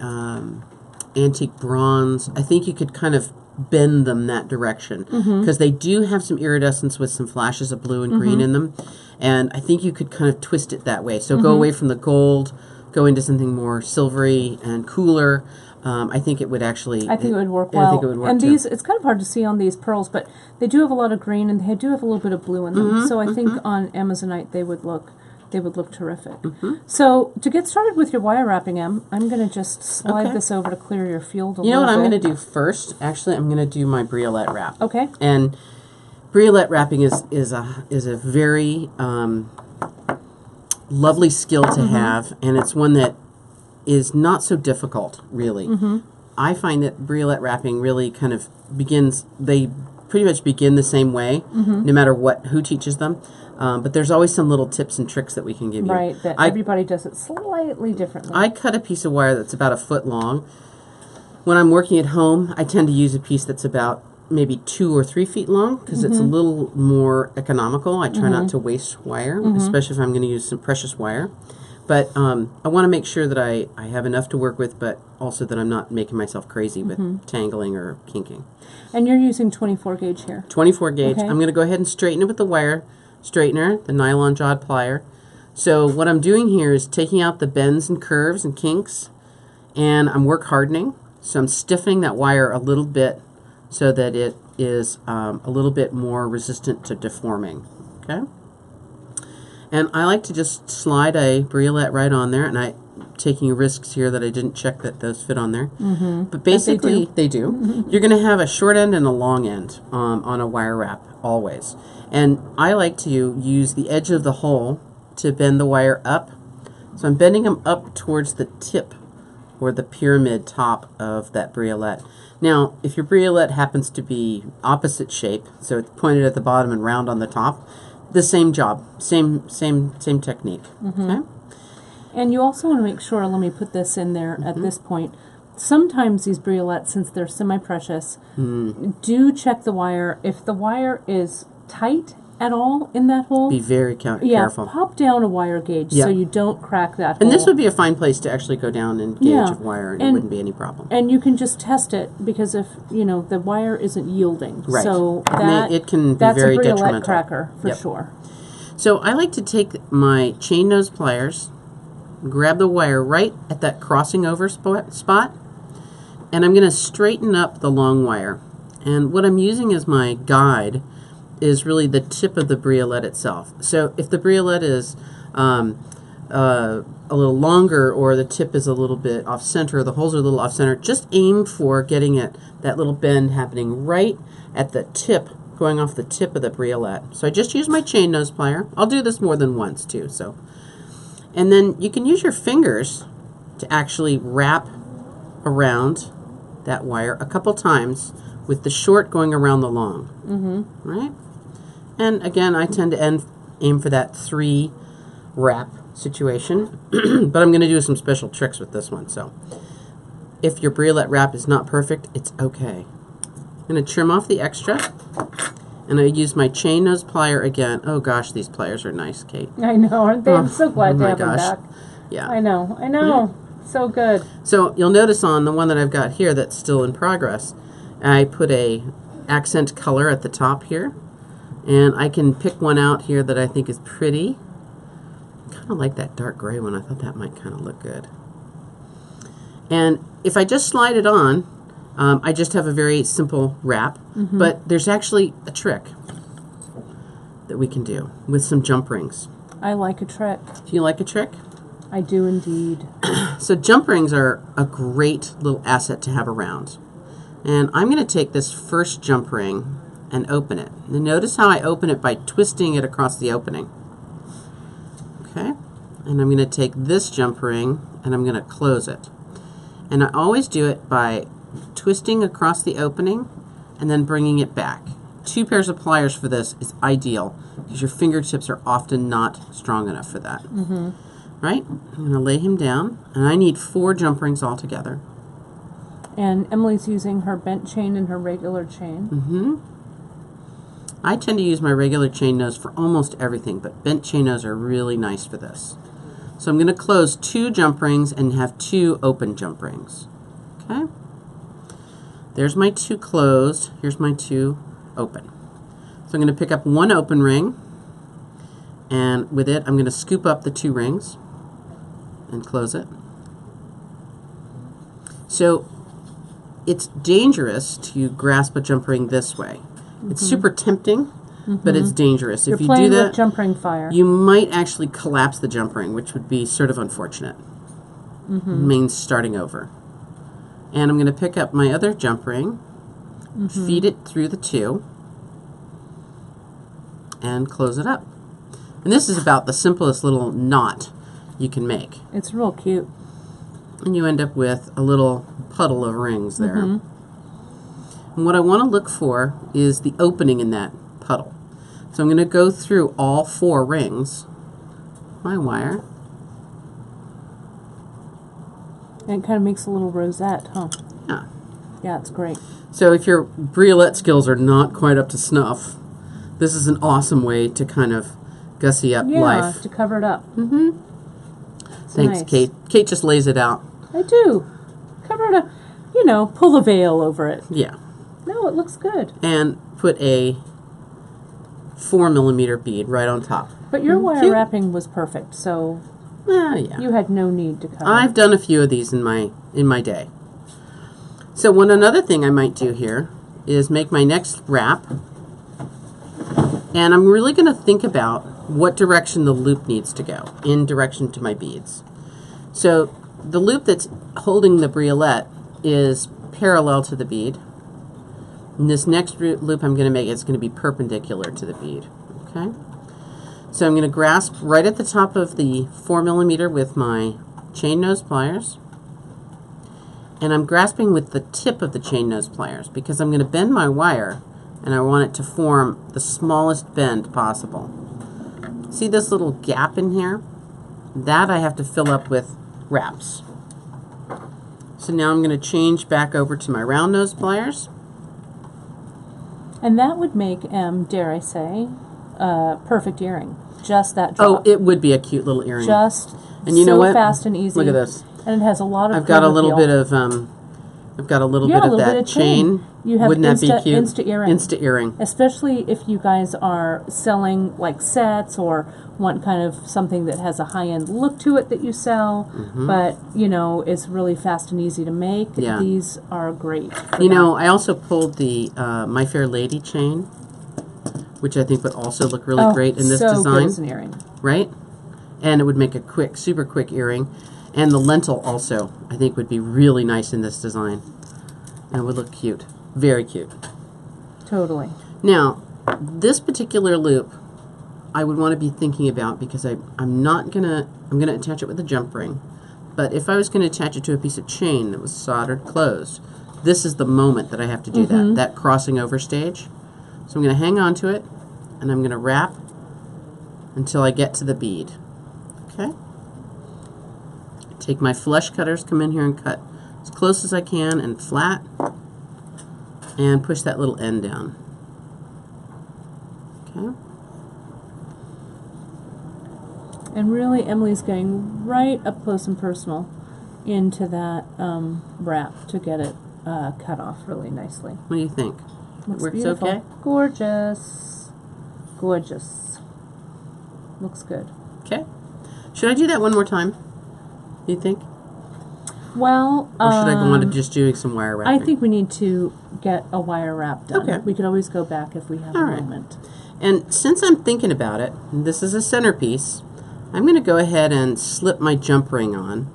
antique bronze, I think you could kind of bend them that direction because they do have some iridescence with some flashes of blue and green in them, and I think you could kind of twist it that way. So go away from the gold, go into something more silvery and cooler. I think it would actually. I think it would work well. I think it would work and too. these, it's kind of hard to see on these pearls, but they do have a lot of green and they do have a little bit of blue in them. So I think on Amazonite they would look terrific. So to get started with your wire wrapping, I'm going to just slide this over to clear your field a You know little what I'm bit. going to do first? Actually, I'm going to do my briolette wrap. Okay. And briolette wrapping is a very lovely skill to have, and it's one that is not so difficult, really. I find that briolette wrapping really kind of begins. They pretty much begin the same way, no matter who teaches them. But there's always some little tips and tricks that we can give you. Right, that everybody does it slightly differently. I cut a piece of wire that's about a foot long, When I'm working at home, I tend to use a piece that's about maybe 2 or 3 feet long because it's a little more economical. I try not to waste wire, especially if I'm going to use some precious wire. But I want to make sure that I have enough to work with, but also that I'm not making myself crazy with tangling or kinking. And you're using 24 gauge here. 24 gauge. Okay. I'm going to go ahead and straighten it with the wire straightener, the nylon jawed plier. So what I'm doing here is taking out the bends and curves and kinks, and I'm work hardening. So I'm stiffening that wire a little bit so that it is a little bit more resistant to deforming. Okay. And I like to just slide a briolette right on there, and I'm taking risks here that I didn't check that those fit on there. But basically, they do. You're going to have a short end and a long end on a wire wrap, always. And I like to use the edge of the hole to bend the wire up. So I'm bending them up towards the tip or the pyramid top of that briolette. Now, if your briolette happens to be opposite shape, so it's pointed at the bottom and round on the top, the same job, same technique. Okay? And you also want to make sure, let me put this in there at this point, sometimes these briolettes, since they're semi-precious, do check the wire. If the wire is tight at all in that hole, Be very careful. pop down a wire gauge so you don't crack that hole. And this would be a fine place to actually go down and gauge of wire, and it wouldn't be any problem. And you can just test it, because if, the wire isn't yielding. Right. So It can be that's very a briolette detrimental. cracker for sure. So I like to take my chain nose pliers, grab the wire right at that crossing over spot, and I'm going to straighten up the long wire. And what I'm using as my guide is really the tip of the briolette itself. So if the briolette is a little longer, or the tip is a little bit off center, or the holes are a little off center, just aim for getting that little bend happening right at the tip, going off the tip of the briolette. So I just use my chain nose plier. I'll do this more than once too. And then you can use your fingers to actually wrap around that wire a couple times, with the short going around the long. Right? And again, I tend to aim for that 3 wrap situation, but I'm going to do some special tricks with this one. So if your briolette wrap is not perfect, it's okay. I'm going to trim off the extra, and I use my chain nose plier again. Oh gosh, these pliers are nice, Kate. I know, aren't they? I'm so glad to have them back. Yeah. I know. So good. So you'll notice on the one that I've got here that's still in progress, I put a accent color at the top here, and I can pick one out here that I think is pretty. Kind of like that dark gray one. I thought that might kind of look good. And if I just slide it on, I just have a very simple wrap, but there's actually a trick that we can do with some jump rings. I like a trick. Do you like a trick? I do indeed. So jump rings are a great little asset to have around. And I'm going to take this first jump ring and open it. And notice how I open it by twisting it across the opening. Okay? And I'm going to take this jump ring and I'm going to close it. And I always do it by twisting across the opening and then bringing it back. 2 pairs of pliers for this is ideal, because your fingertips are often not strong enough for that. Right? I'm going to lay him down, and I need 4 jump rings altogether. And Emily's using her bent chain and her regular chain. I tend to use my regular chain nose for almost everything, but bent chain nose are really nice for this. So I'm going to close 2 jump rings and have 2 open jump rings. Okay? There's my 2 closed. Here's my 2 open. So I'm going to pick up 1 open ring, and with it I'm going to scoop up the 2 rings and close it. So it's dangerous to grasp a jump ring this way. It's super tempting, but it's dangerous. You're if you playing do that, with jump ring fire. you might actually collapse the jump ring, which would be sort of unfortunate. Means starting over. And I'm going to pick up my other jump ring, feed it through the 2, and close it up. And this is about the simplest little knot you can make. It's real cute. And you end up with a little puddle of rings there. And what I want to look for is the opening in that puddle. So I'm going to go through all 4 rings, my wire. And it kind of makes a little rosette, huh? Yeah. Yeah, it's great. So if your briolette skills are not quite up to snuff, this is an awesome way to kind of gussy up Yeah, life. to cover it up. Thanks, nice. Kate. Kate just lays it out. I do. Cover it up. You know, pull the veil over it. Yeah. No, it looks good. And put a 4mm bead right on top. But your wire Cute. wrapping was perfect, so Yeah. you had no need to cover. I've done a few of these in my day. So another thing I might do here is make my next wrap, and I'm really going to think about what direction the loop needs to go in direction to my beads. So the loop that's holding the briolette is parallel to the bead. And this next loop I'm going to make is going to be perpendicular to the bead. Okay. So I'm going to grasp right at the top of the 4mm with my chain nose pliers. And I'm grasping with the tip of the chain nose pliers because I'm going to bend my wire and I want it to form the smallest bend possible. See this little gap in here? That I have to fill up with wraps. So now I'm going to change back over to my round nose pliers. And that would make, dare I say, perfect earring. Just that Oh, drop. it would be a cute little earring. Just And you know so what? fast and easy. Look at this. And it has a lot of I've got a curve little appeal. bit of I've got a little Yeah, bit a of little that bit of chain. You have Wouldn't that be cute? Insta earring. Insta earring. Especially if you guys are selling like sets or want kind of something that has a high-end look to it that you sell, but you know is really fast and easy to make. Yeah. These are great. for You that. know, I also pulled the My Fair Lady chain, which I think would also look really great in this so design, good as an earring. right? And it would make a quick, super quick earring. And the lentil also, I think, would be really nice in this design. And it would look cute. Very cute. Totally. Now, this particular loop, I would want to be thinking about because I'm gonna attach it with a jump ring. But if I was going to attach it to a piece of chain that was soldered closed, this is the moment that I have to do that crossing over stage. So I'm going to hang on to it, and I'm going to wrap until I get to the bead. Okay? Take my flush cutters, come in here and cut as close as I can and flat, and push that little end down. Okay? And really, Emily's getting right up close and personal into that wrap to get it cut off really nicely. What do you think? Looks Works beautiful. okay? Gorgeous. Gorgeous. Looks good. Okay. Should I do that one more time? You think? Well, Or should I go on to just doing some wire I wrapping? think we need to get a wire wrap done. Okay. We could always go back if we have All a right. moment. And since I'm thinking about it, and this is a centerpiece, I'm going to go ahead and slip my jump ring on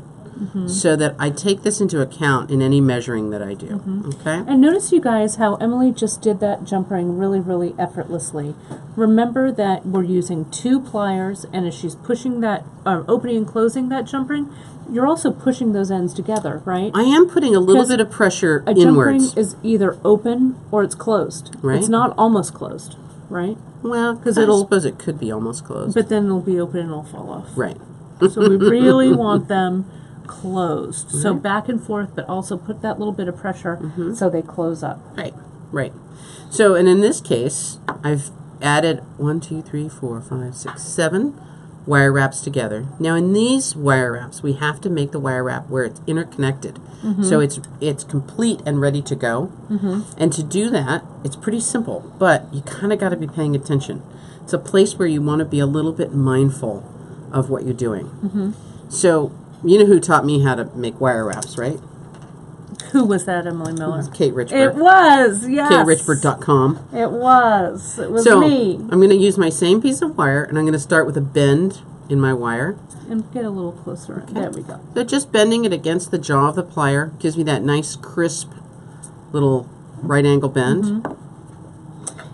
so that I take this into account in any measuring that I do. Okay? And notice, you guys, how Emily just did that jump ring really, really effortlessly. Remember that we're using 2 pliers, and as she's pushing that, opening and closing that jump ring, you're also pushing those ends together, right? I am putting a little 'Cause bit of pressure A jump ring inwards. is either open or it's closed. Right. It's not almost closed, right? Well, 'Cause I it'll- suppose it could be almost closed. But then it'll be open and it'll fall off. Right. So we really want them closed. So back and forth, but also put that little bit of pressure so they close up. Right, right. So, and in this case, I've added 1, 2, 3, 4, 5, 6, 7 wire wraps together. Now, in these wire wraps, we have to make the wire wrap where it's interconnected. So it's complete and ready to go. And to do that, it's pretty simple, but you kind of got to be paying attention. It's a place where you want to be a little bit mindful of what you're doing. So, you know who taught me how to make wire wraps, right? Who was that, Emily Miller? It's Kate Richburg. It was, yes. KateRichburg.com. It was. It was So me. I'm going to use my same piece of wire, and I'm going to start with a bend in my wire. And get a little closer. There we go. So just bending it against the jaw of the plier gives me that nice, crisp little right angle bend.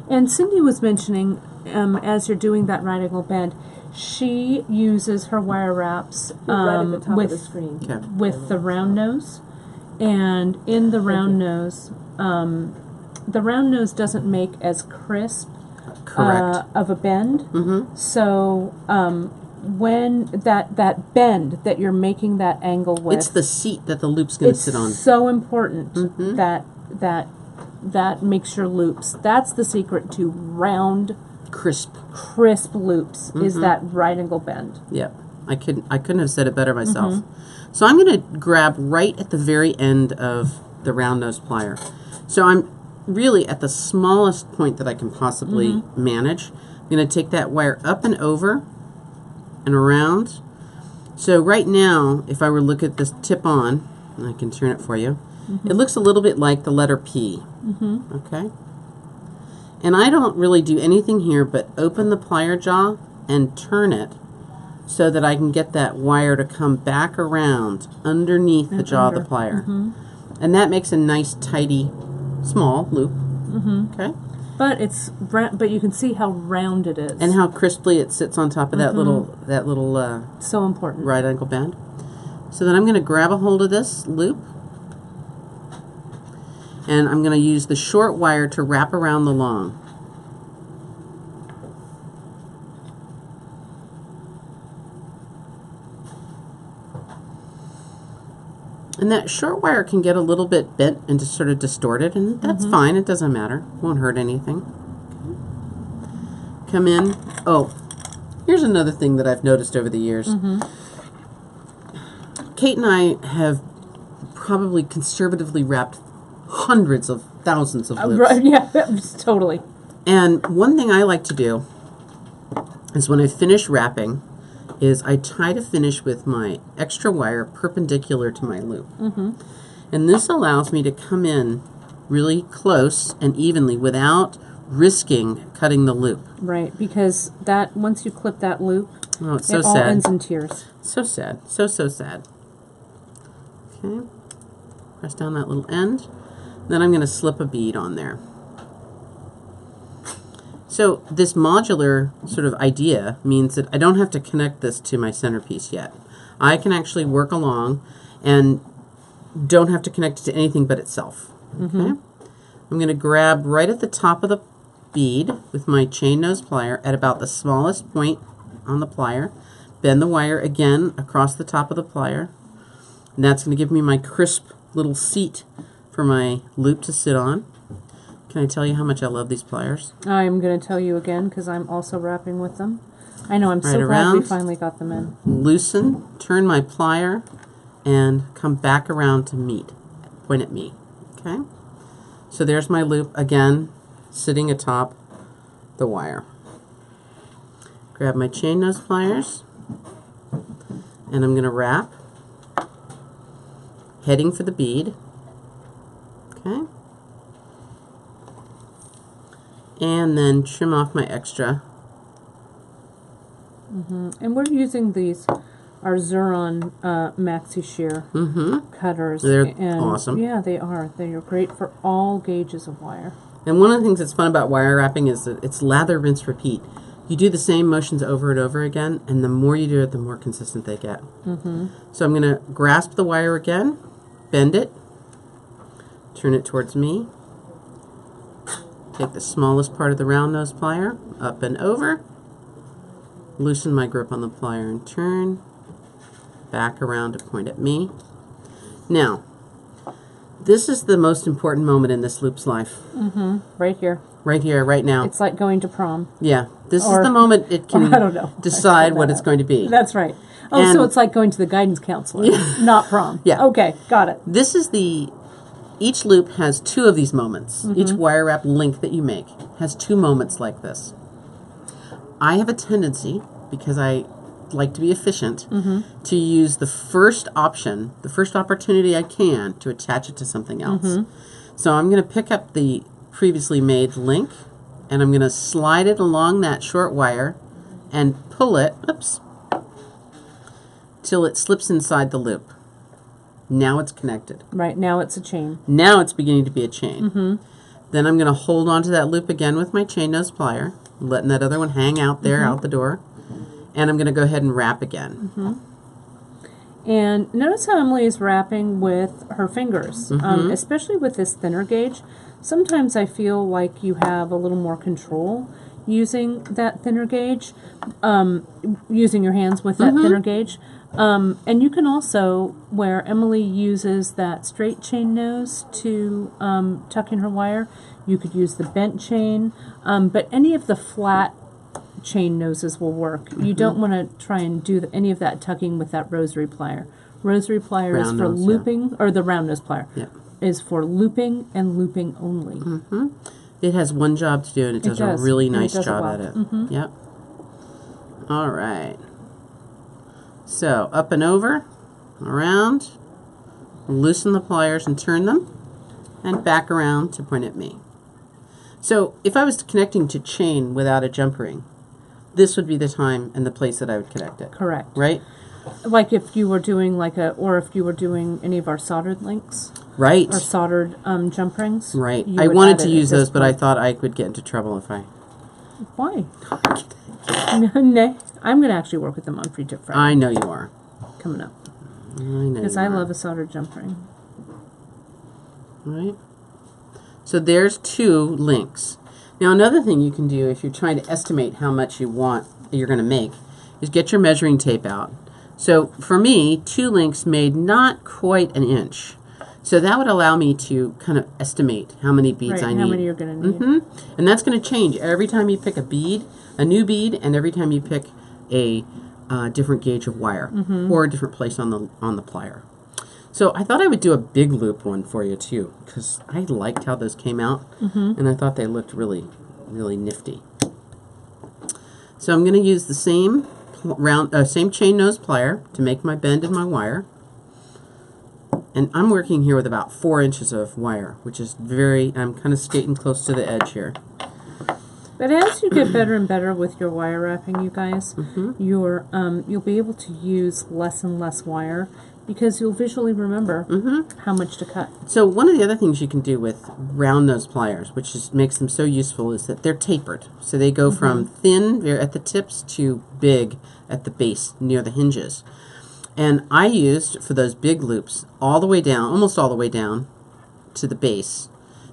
And Cindy was mentioning, as you're doing that right angle bend, she uses her wire wraps Right at the top with of the screen. Okay. with the round nose, and in the round nose, the round nose doesn't make as crisp Correct. of a bend. So when that bend that you're making that angle with, It's the seat that the loop's going to it's sit on. so important that that makes your loops. That's the secret to round, Crisp. crisp loops. Is that right angle bend? Yep. I couldn't have said it better myself. So I'm going to grab right at the very end of the round nose plier. So I'm really at the smallest point that I can possibly manage. I'm going to take that wire up and over and around. So right now, if I were to look at this tip on, and I can turn it for you, it looks a little bit like the letter P. Okay? And I don't really do anything here but open the plier jaw and turn it so that I can get that wire to come back around underneath the jaw of the plier. And that makes a nice, tidy, small loop. Okay? But but you can see how round it is. And how crisply it sits on top of that little so important. right angle bend. So then I'm going to grab a hold of this loop, and I'm going to use the short wire to wrap around the long. And that short wire can get a little bit bent and just sort of distorted, and that's fine. It doesn't matter. Won't hurt anything. Okay. Come in. Oh, here's another thing that I've noticed over the years. Kate and I have probably conservatively wrapped hundreds of thousands of loops. Right, yeah, totally. And one thing I like to do is when I finish wrapping is I try to finish with my extra wire perpendicular to my loop. And this allows me to come in really close and evenly without risking cutting the loop. Right, because that once you clip that loop, Oh, it's so it all sad. ends in tears. So sad. So sad. Okay. Press down that little end. Then I'm going to slip a bead on there. So this modular sort of idea means that I don't have to connect this to my centerpiece yet. I can actually work along and don't have to connect it to anything but itself. Okay. I'm going to grab right at the top of the bead with my chain nose plier at about the smallest point on the plier. Bend the wire again across the top of the plier. And that's going to give me my crisp little seat for my loop to sit on. Can I tell you how much I love these pliers? I'm going to tell you again because I'm also wrapping with them. I know, I'm Right so glad around. we finally got them in. Loosen, turn my plier, and come back around to meet. Point at me. Okay? So there's my loop again, sitting atop the wire. Grab my chain nose pliers, and I'm going to wrap, heading for the bead. Okay? And then trim off my extra. And we're using these, our Xuron Maxi Shear cutters. They're and awesome. Yeah, they are. They are great for all gauges of wire. And one of the things that's fun about wire wrapping is that it's lather, rinse, repeat. You do the same motions over and over again, and the more you do it, the more consistent they get. So I'm going to grasp the wire again, bend it, turn it towards me, take the smallest part of the round nose plier, up and over, loosen my grip on the plier and turn, back around to point at me. Now, this is the most important moment in this loop's life. Right here. Right here, right now. It's like going to prom. Yeah, this Or- is the moment it can I don't know. decide I what that it's up. going to be. That's right. Oh, And- so it's like going to the guidance counselor, not prom. Yeah. Okay, got it. This is each loop has two of these moments. Each wire wrap link that you make has two moments like this. I have a tendency, because I like to be efficient, to use the first option, the first opportunity I can to attach it to something else. So I'm going to pick up the previously made link, and I'm going to slide it along that short wire and pull it, till it slips inside the loop. Now it's connected. Right, now it's a chain. Now it's beginning to be a chain. Then I'm going to hold onto that loop again with my chain nose plier, letting that other one hang out there, out the door. And I'm going to go ahead and wrap again. And notice how Emily is wrapping with her fingers, especially with this thinner gauge. Sometimes I feel like you have a little more control using that thinner gauge, using your hands with that thinner gauge. And you can also, where Emily uses that straight chain nose to tuck in her wire, you could use the bent chain, but any of the flat chain noses will work. You don't want to try and do any of that tucking with that rosary plier. Rosary plier Round is for nose, looping, or the round nose plier Yeah. is for looping and looping only. It has one job to do, and it does a does, really and it nice does it job well. at it. Yep. All right. So up and over, around, loosen the pliers and turn them, and back around to point at me. So if I was connecting to chain without a jump ring, this would be the time and the place that I would connect it. Correct. Right? Like if you were doing or if you were doing any of our soldered links Right. or soldered jump rings. Right. you I would wanted add to it use at this those, but I point. thought I could get into trouble if I... Why? No, I'm going to actually work with them on Free Tip Friday I know you are. coming up. I know Because you I are. love a soldered jump ring. Right. So there's 2 links. Now another thing you can do if you're trying to estimate how much you're going to make is get your measuring tape out. So for me, 2 links made not quite an inch. So that would allow me to kind of estimate how many beads Right, I need. how many you're going to need. And that's going to change every time you pick a new bead, and every time you pick a different gauge of wire or a different place on the plier. So I thought I would do a big loop one for you too, because I liked how those came out, and I thought they looked really, really nifty. So I'm going to use the same same chain nose plier to make my bend in my wire. And I'm working here with about 4 inches of wire, which is I'm kind of skating close to the edge here. But as you get better and better with your wire wrapping, you guys, you'll be able to use less and less wire because you'll visually remember how much to cut. So one of the other things you can do with round nose pliers, which makes them so useful, is that they're tapered. So they go from thin at the tips to big at the base near the hinges. And I used, for those big loops, all the way down, almost all the way down to the base,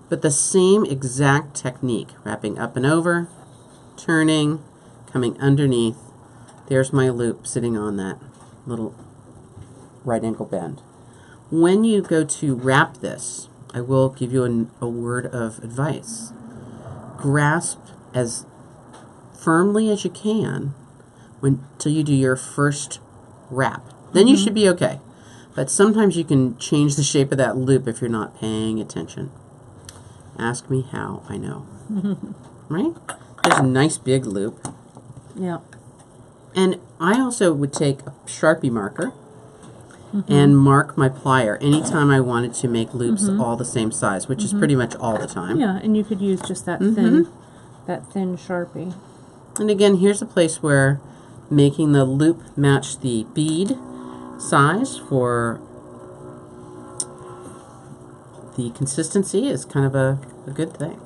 but the same exact technique, wrapping up and over, turning, coming underneath. There's my loop sitting on that little right ankle bend. When you go to wrap this, I will give you a word of advice. Grasp as firmly as you can until you do your first wrap. Then you should be okay. But sometimes you can change the shape of that loop if you're not paying attention. Ask me how, I know. Right? There's a nice big loop. Yeah. And I also would take a Sharpie marker and mark my plier anytime I wanted to make loops all the same size, which is pretty much all the time. Yeah, and you could use just that thin Sharpie. And again, here's a place where making the loop match the bead size for the consistency is kind of a good thing.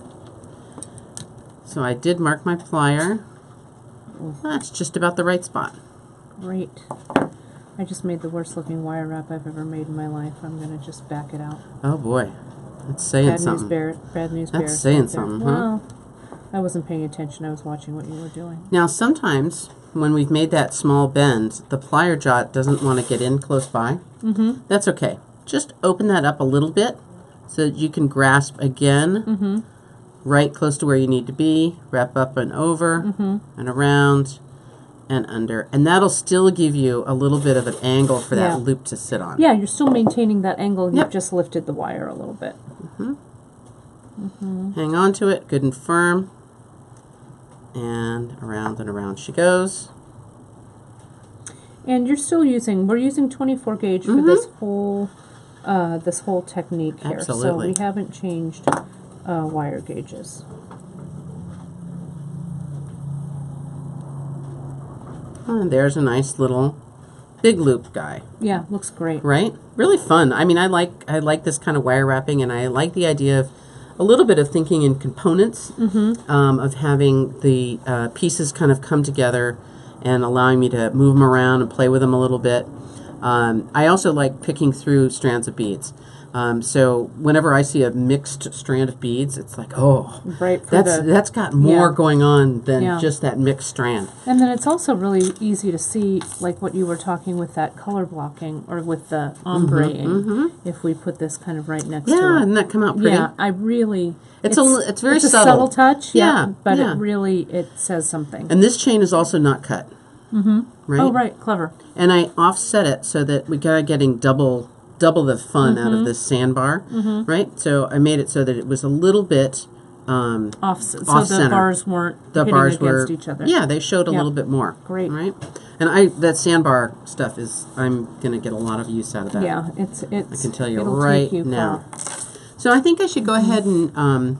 So I did mark my plier. That's just about the right spot. Great. I just made the worst looking wire wrap I've ever made in my life. I'm going to just back it out. Oh boy, that's saying Bad news, something. Barrett. Bad news, That's Barrett. saying right there. something, huh? Well, I wasn't paying attention. I was watching what you were doing. Now sometimes when we've made that small bend, the plier jot doesn't want to get in close by. That's okay. Just open that up a little bit so that you can grasp again right close to where you need to be. Wrap up and over and around and under. And that'll still give you a little bit of an angle for Yeah. that loop to sit on. Yeah, you're still maintaining that angle. Yep. You've just lifted the wire a little bit. Hang on to it, good and firm. And around she goes. And you're still we're using 24 gauge for this whole technique here. Absolutely. So we haven't changed wire gauges. And there's a nice little big loop guy. Yeah, looks great. Right? Really fun. I mean, I like this kind of wire wrapping, and I like the idea of a little bit of thinking in components, of having the pieces kind of come together and allowing me to move them around and play with them a little bit. I also like picking through strands of beads. So whenever I see a mixed strand of beads, it's like, oh, Right. For that's got more yeah. going on than Yeah. just that mixed strand. And then it's also really easy to see, like what you were talking with that color blocking or with the ombreing. If we put this kind of right next to Yeah, it. doesn't that come out pretty? Yeah, I really. It's very it's a subtle. subtle touch. Yeah, but yeah. it says something. And this chain is also not cut. Right? Oh, right, clever. And I offset it so that we got getting double the fun out of this sandbar, right? So I made it so that it was a little bit So off the center. bars weren't hitting against each other. Yeah, they showed a Yeah. little bit more. Great. Right? And that sandbar stuff I'm gonna get a lot of use out of that. Yeah, it's. I can tell you it'll right take you now. far. So I think I should go ahead and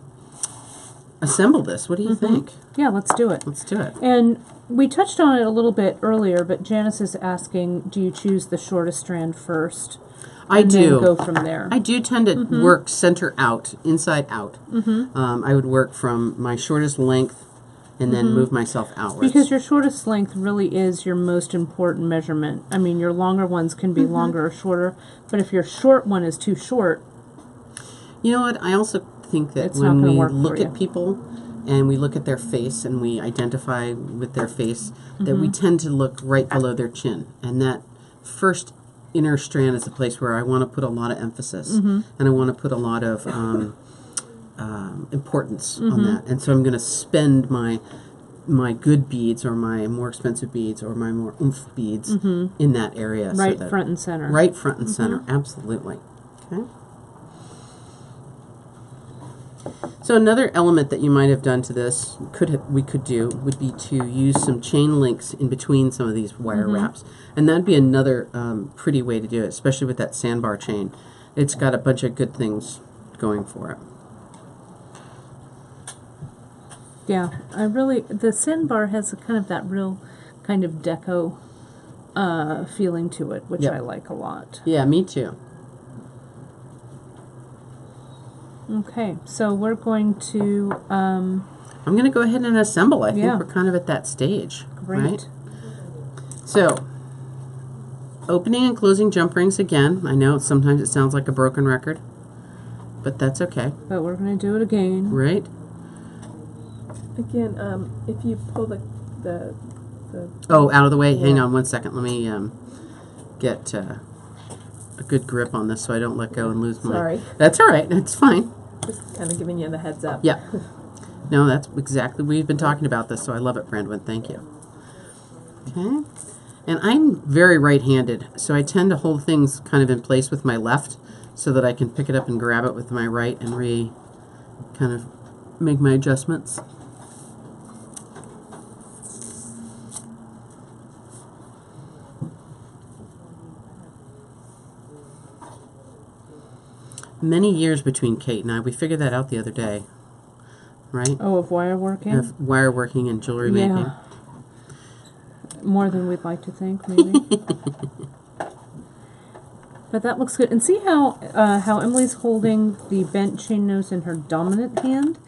assemble this. What do you think? Yeah, let's do it. Let's do it. And we touched on it a little bit earlier, but Janice is asking, do you choose the shortest strand first? I and do. Then go from there. I do tend to work center out, inside out. I would work from my shortest length and then move myself outwards. Because your shortest length really is your most important measurement. I mean, your longer ones can be longer or shorter, but if your short one is too short, you know what? I also think that It's not when gonna we work for look you. at people and we look at their face and we identify with their face, that we tend to look right below their chin. And that first inner strand is the place where I want to put a lot of emphasis and I want to put a lot of importance on that. And so I'm going to spend my good beads or my more expensive beads or my more oomph beads in that area. right so that front and center. Right front and center, absolutely. Okay. So another element that you might have done to this, we could do, would be to use some chain links in between some of these wire wraps. And that'd be another pretty way to do it, especially with that sandbar chain. It's got a bunch of good things going for it. Yeah, the sandbar has a kind of that real kind of deco feeling to it, which Yep. I like a lot. Yeah, me too. Okay, so we're going to, I'm going to go ahead and assemble. I Yeah. think we're kind of at that stage. great. Right? So, opening and closing jump rings again. I know sometimes it sounds like a broken record, but that's okay, But we're going to do it again. right? Again, if you pull the Oh, out of the way. Hang Yeah. on one second. Let me get a good grip on this so I don't let go and lose my... Sorry. That's all right. It's fine. just kind of giving you the heads up. Yeah. No, that's exactly... We've been talking about this, so I love it, Brandwin. Thank you. Okay. And I'm very right-handed, so I tend to hold things kind of in place with my left so that I can pick it up and grab it with my right and kind of make my adjustments. Many years between Kate and I. We figured that out the other day, right? Oh, of wire working? Of wire working and jewelry Yeah. making. More than we'd like to think, maybe. But that looks good. And see how Emily's holding the bent chain nose in her dominant hand?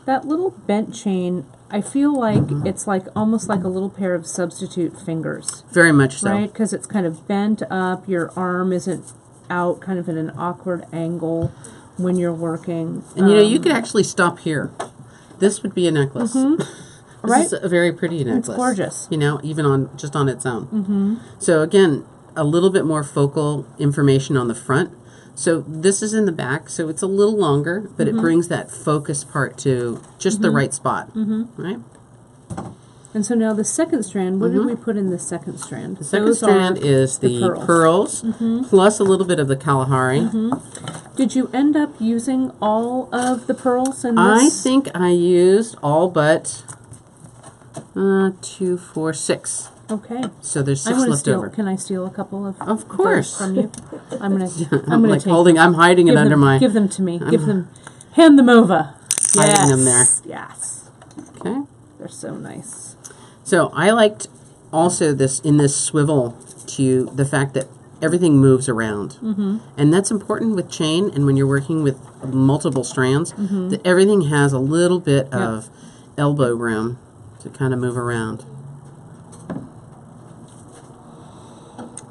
That little bent chain, I feel like it's like almost like a little pair of substitute fingers, Very much so. right? Because it's kind of bent up. Your arm isn't out kind of in an awkward angle when you're working. And you know, you could actually stop here. This would be a necklace. Right? This is a very pretty necklace. It's gorgeous. You know, even on its own. So again, a little bit more focal information on the front. So this is in the back, so it's a little longer, but it brings that focus part to just the right spot. Right? And so now the second strand, what did we put in the second strand? The second strand is the pearls, plus a little bit of the Kalahari. Did you end up using all of the pearls in this? I think I used all but 2, 4, 6. Okay. So there's I 6 want to left steal. over. Can I steal a couple of? Of course. those from you. I'm gonna. I'm I'm gonna like take. I'm hiding it give under them, my... Give them to me. Give them. Hand them over. Hiding them there. Yes. Okay. They're so nice. So I liked also this in this swivel to the fact that everything moves around. And that's important with chain and when you're working with multiple strands, that everything has a little bit of elbow room to kind of move around.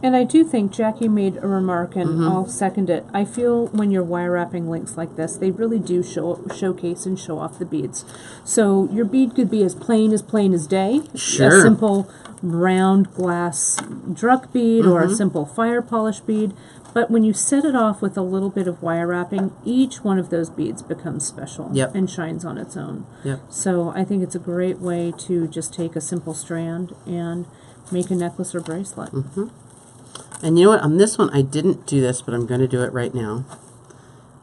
And I do think Jackie made a remark, and I'll second it. I feel when you're wire wrapping links like this, they really do showcase and show off the beads. So your bead could be as plain as day. Sure. A simple round glass druck bead or a simple fire polish bead. But when you set it off with a little bit of wire wrapping, each one of those beads becomes special Yep. and shines on its own. Yep. So I think it's a great way to just take a simple strand and make a necklace or bracelet. And you know what? On this one, I didn't do this, but I'm going to do it right now.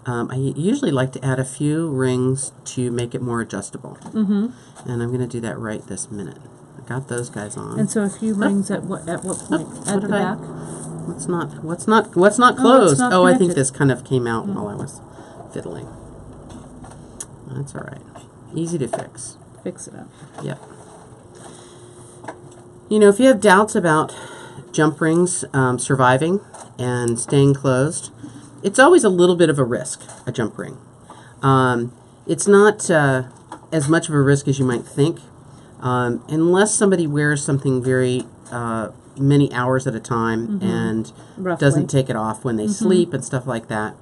I usually like to add a few rings to make it more adjustable. And I'm going to do that right this minute. I got those guys on. And so a few rings at what point? At the back? What's not closed? not I think connected. this kind of came out while I was fiddling. That's all right. Easy to fix. Fix it up. Yep. You know, if you have doubts about jump rings surviving and staying closed, it's always a little bit of a risk, a jump ring. It's not as much of a risk as you might think, unless somebody wears something very many hours at a time and Roughly. doesn't take it off when they sleep and stuff like that.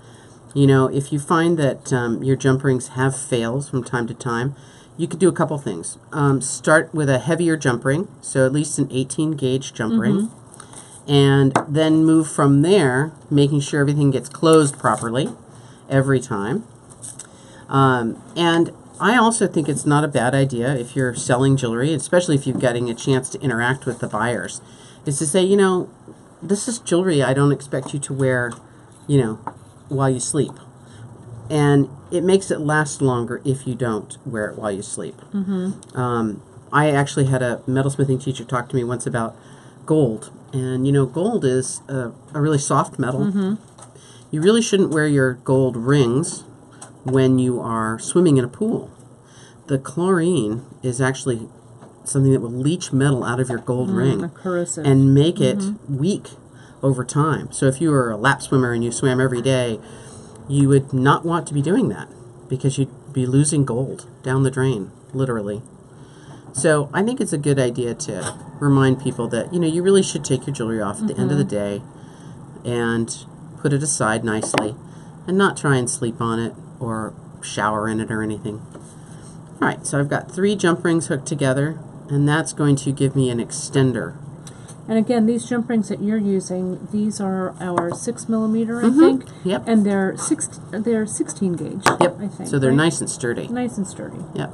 You know, if you find that your jump rings have fails from time to time, you could do a couple things. Start with a heavier jump ring, so at least an 18 gauge jump ring, and then move from there, making sure everything gets closed properly every time. And I also think it's not a bad idea if you're selling jewelry, especially if you're getting a chance to interact with the buyers, is to say, you know, this is jewelry I don't expect you to wear, you know, while you sleep. And it makes it last longer if you don't wear it while you sleep. I actually had a metalsmithing teacher talk to me once about gold. And, you know, gold is a really soft metal. You really shouldn't wear your gold rings when you are swimming in a pool. The chlorine is actually something that will leach metal out of your gold ring Corrosive. and make it weak over time. So if you were a lap swimmer and you swam every day, you would not want to be doing that because you'd be losing gold down the drain, literally. So I think it's a good idea to remind people that, you know, you really should take your jewelry off at the end of the day and put it aside nicely and not try and sleep on it or shower in it or anything. All right, so I've got 3 jump rings hooked together, and that's going to give me an extender. And again, these jump rings that you're using, these are our 6mm, I think. Yep. And they're 16 gauge. Yep. I think. So they're right? nice and sturdy. Nice and sturdy. Yep.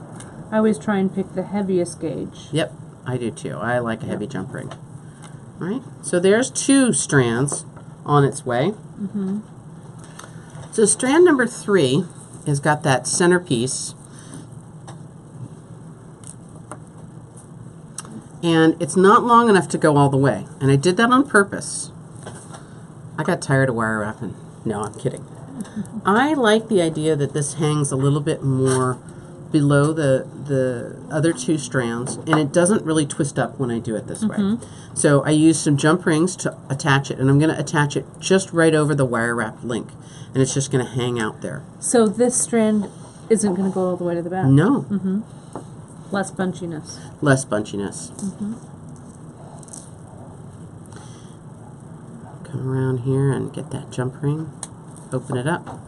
I always try and pick the heaviest gauge. Yep, I do too. I like a heavy jump ring. All right, so there's 2 strands on its way. So strand number 3 has got that centerpiece, and it's not long enough to go all the way. And I did that on purpose. I got tired of wire wrapping. No, I'm kidding. I like the idea that this hangs a little bit more below the other 2 strands, and it doesn't really twist up when I do it this way. So I use some jump rings to attach it, and I'm going to attach it just right over the wire wrap link, and it's just going to hang out there. So this strand isn't going to go all the way to the back. No. Less bunchiness. Less bunchiness. Come around here and get that jump ring, open it up.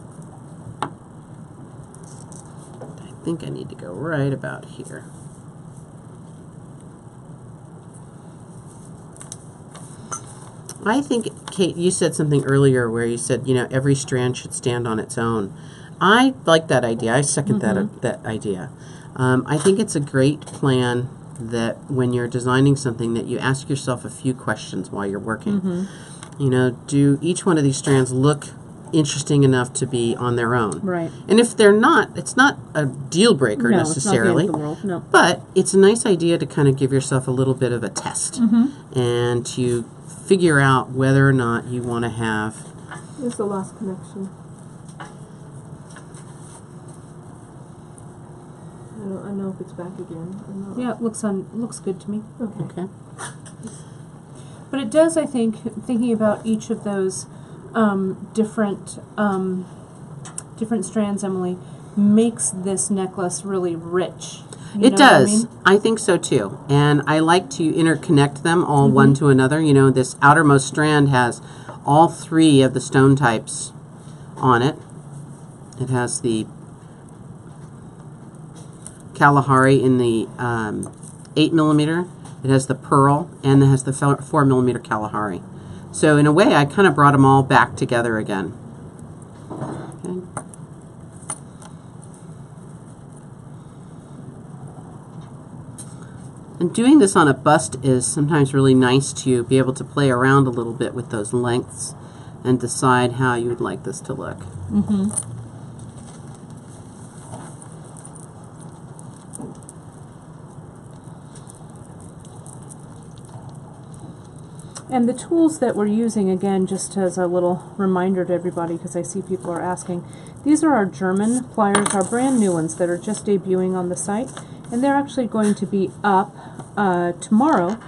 I think I need to go right about here. I think, Kate, you said something earlier where you said, you know, every strand should stand on its own. I like that idea. I second that idea. I think it's a great plan that when you're designing something that you ask yourself a few questions while you're working. You know, do each one of these strands look interesting enough to be on their own? Right. And if they're not, it's not a deal breaker No, necessarily. it's not the end of the world. No. But it's a nice idea to kind of give yourself a little bit of a test and to figure out whether or not you want to have. There's the last connection. I don't know if it's back again or not. Yeah, it looks good to me. Okay. But it does, I think, thinking about each of those different strands, Emily, makes this necklace really rich You It know what I does. mean? I think so too. And I like to interconnect them all one to another. You know, this outermost strand has all three of the stone types on it. It has the Kalahari in the 8mm. It has the pearl, and it has the 4mm Kalahari. So in a way, I kind of brought them all back together again. Okay. And doing this on a bust is sometimes really nice to be able to play around a little bit with those lengths and decide how you would like this to look. Mm-hmm. And the tools that we're using, again, just as a little reminder to everybody, because I see people are asking, these are our German pliers, our brand new ones that are just debuting on the site, and they're actually going to be up tomorrow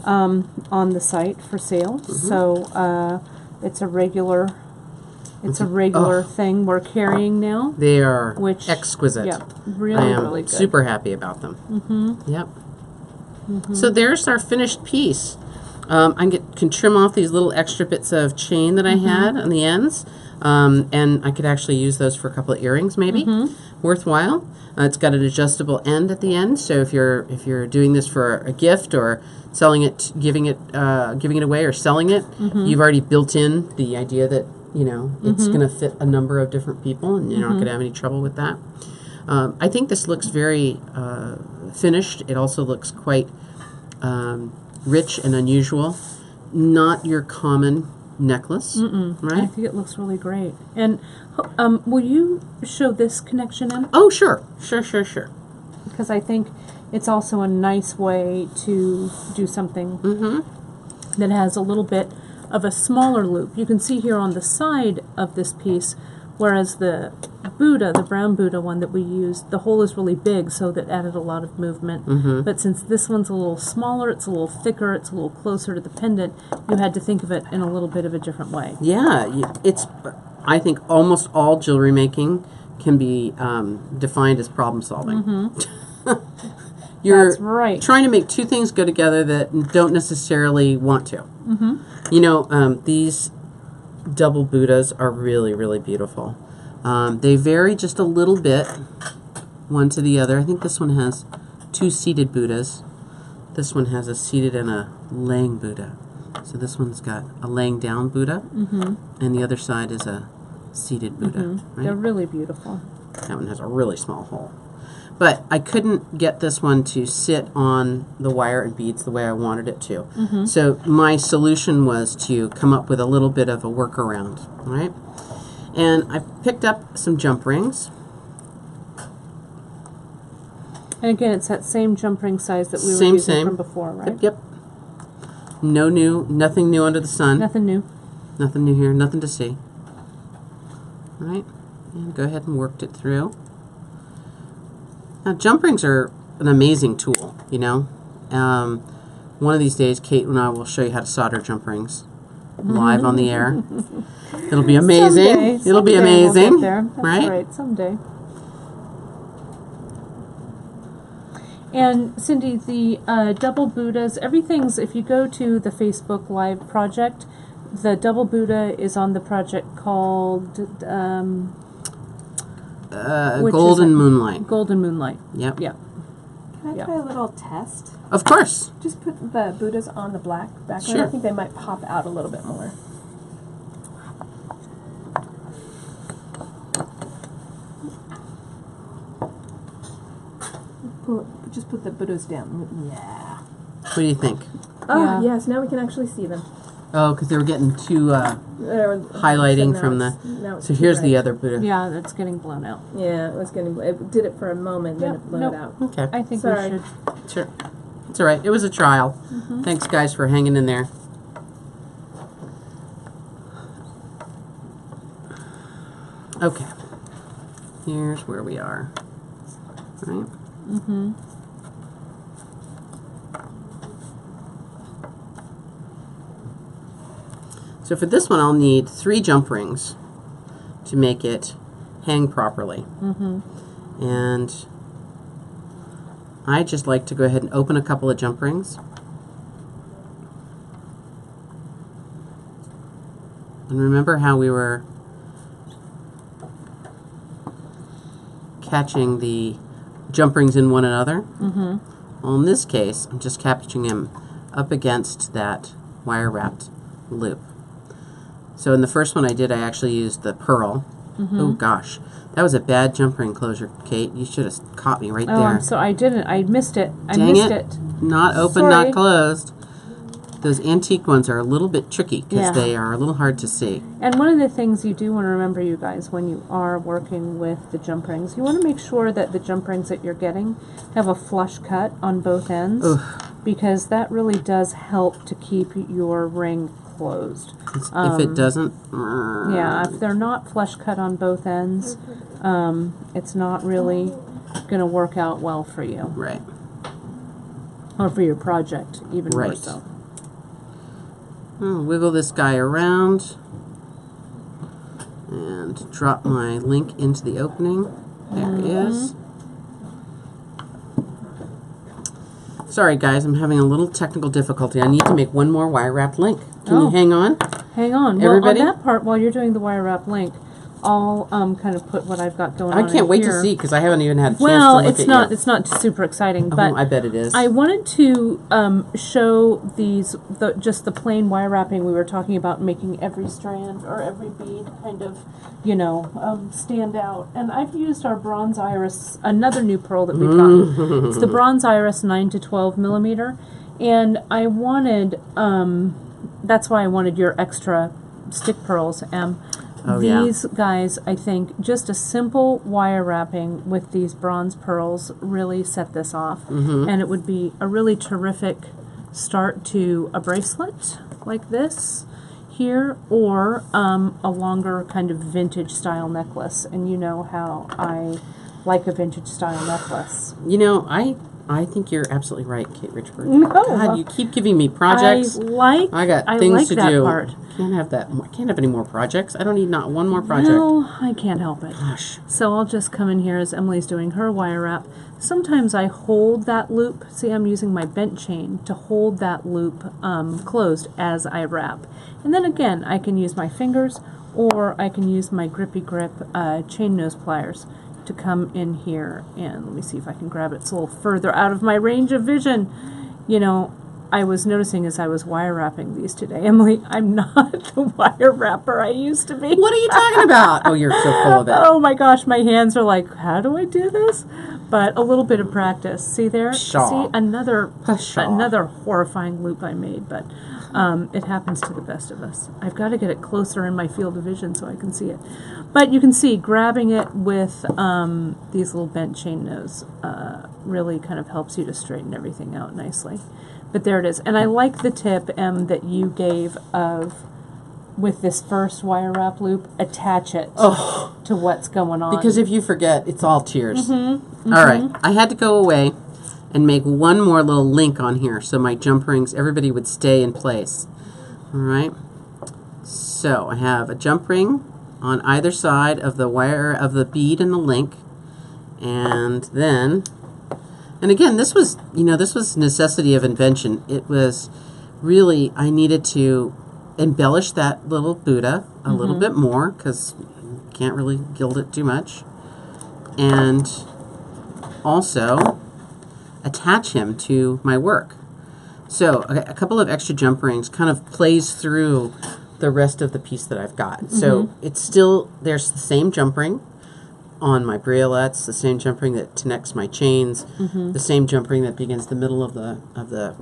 on the site for sale. So it's a regular thing we're carrying now. They are Which- exquisite. Yeah, I really, am really good. super happy about them. Mm-hmm. Yep. So there's our finished piece. I can trim off these little extra bits of chain that I had on the ends, and I could actually use those for a couple of earrings, maybe. Worthwhile. It's got an adjustable end at the end, so if you're doing this for a gift or selling it, giving it away or selling it, you've already built in the idea that it's going to fit a number of different people, and you're not going to have any trouble with that. I think this looks very finished. It also looks quite rich and unusual. Not your common necklace, I right? think it looks really great. And will you show this connection in? Oh, sure. Because I think it's also a nice way to do something that has a little bit of a smaller loop. You can see here on the side of this piece, whereas the Buddha, the brown Buddha one that we used, the hole is really big, so that added a lot of movement. But since this one's a little smaller, it's a little thicker, it's a little closer to the pendant, you had to think of it in a little bit of a different way. Yeah, I think almost all jewelry making can be defined as problem solving. You're That's right. trying to make two things go together that don't necessarily want to. These double Buddhas are really, really beautiful. They vary just a little bit, one to the other. I think this one has two seated Buddhas. This one has a seated and a laying Buddha. So this one's got a laying down Buddha, and the other side is a seated Buddha. Right? They're really beautiful. That one has a really small hole. But I couldn't get this one to sit on the wire and beads the way I wanted it to. So my solution was to come up with a little bit of a workaround, right? And I picked up some jump rings. And again, it's that same jump ring size that we were Same, using same. from before, right? Yep. Nothing new under the sun. Nothing new. Nothing new here, nothing to see. All right, and go ahead and worked it through. Now, jump rings are an amazing tool, One of these days, Kate and I will show you how to solder jump rings live on the air. It'll be amazing. It'll be amazing. We'll get there. That's right, someday. And Cindy, the double Buddhas, everything's, if you go to the Facebook Live project, the double Buddha is on the project called Golden Moonlight. Golden Moonlight. Yep. Yeah. Can I try a little test? Of course. Just put the Buddhas on the black background. Sure. I think they might pop out a little bit more. Just put the Buddhas down. Yeah. What do you think? Oh, Yeah. yes. Now we can actually see them. Oh, because they were getting too highlighting from the. So here's the other Buddha. Yeah, that's getting blown out. Yeah, it was getting. It did it for a moment, then it blew Nope. it out. Okay. I think Sorry. we should. Sure. It's all right. It was a trial. Thanks, guys, for hanging in there. Okay. Here's where we are. Right? So for this one, I'll need 3 jump rings to make it hang properly. And I just like to go ahead and open a couple of jump rings. And remember how we were catching the jump rings in one another? Mm-hmm. Well, in this case, I'm just catching him up against that wire wrapped loop. So in the first one I did, I actually used the pearl. Mm-hmm. Oh gosh, that was a bad jump ring closure, Kate. You should have caught me right Oh, there. I'm so I didn't. I missed it. I Dang missed it. it. Not open, Sorry. not closed. Those antique ones are a little bit tricky because Yeah. they are a little hard to see. And one of the things you do want to remember, you guys, when you are working with the jump rings, you want to make sure that the jump rings that you're getting have a flush cut on both ends, because that really does help to keep your ring closed. If it doesn't, Yeah, if they're not flush cut on both ends, it's not really going to work out well for you, right. or for your project, even more Right. so. I'll wiggle this guy around and drop my link into the opening. There he is. Sorry guys, I'm having a little technical difficulty. I need to make one more wire wrapped link. Can you hang on? Hang on. Everybody? Well, on that part, while you're doing the wire wrap link, I'll kind of put what I've got going on. I can't in wait here. to see because I haven't even had a chance Well, to look it's at not. you. It's not super exciting, Oh, but I bet it is. I wanted to show these just the plain wire wrapping we were talking about, making every strand or every bead kind of, stand out. And I've used our bronze iris, another new pearl that we've got. It's the bronze iris 9 to 12 millimeter, and I wanted. That's why I wanted your extra stick pearls, Em. Oh, yeah. These guys, I think, just a simple wire wrapping with these bronze pearls really set this off. And it would be a really terrific start to a bracelet like this here, or a longer kind of vintage style necklace. And you know how I like a vintage style necklace. You know, I think you're absolutely right, Kate Richburg. No. God, you keep giving me projects. I got things like to that do. part. Can't have that. I can't have any more projects. I don't need not one more project. No, I can't help it. Gosh. So I'll just come in here as Emily's doing her wire wrap. Sometimes I hold that loop. See, I'm using my bent chain to hold that loop closed as I wrap. And then again, I can use my fingers, or I can use my grippy grip chain nose pliers to come in here. And let me see if I can grab it. It's a little further out of my range of vision. You know, I was noticing as I was wire wrapping these today, Emily, I'm not the wire wrapper I used to be. What are you talking about? Oh, you're so full of it. Oh my gosh, my hands are like, how do I do this? But a little bit of practice. See there? Pshaw. See, another Pshaw. horrifying loop I made, but it happens to the best of us. I've got to get it closer in my field of vision so I can see it. But you can see, grabbing it with these little bent chain nose really kind of helps you to straighten everything out nicely. But there it is. And I like the tip, that you gave of, with this first wire wrap loop, attach it to what's going on. Because if you forget, it's all tears. All right. I had to go away and make one more little link on here so my jump rings, everybody would stay in place. All right. So I have a jump ring on either side of the wire of the bead and the link. And then, and again, this was, this was necessity of invention. It was really, I needed to embellish that little Buddha a little bit more because you can't really gild it too much. And also attach him to my work. So a couple of extra jump rings kind of plays through the rest of the piece that I've got. So it's still, there's the same jump ring on my briolets, the same jump ring that connects my chains, the same jump ring that begins the middle of the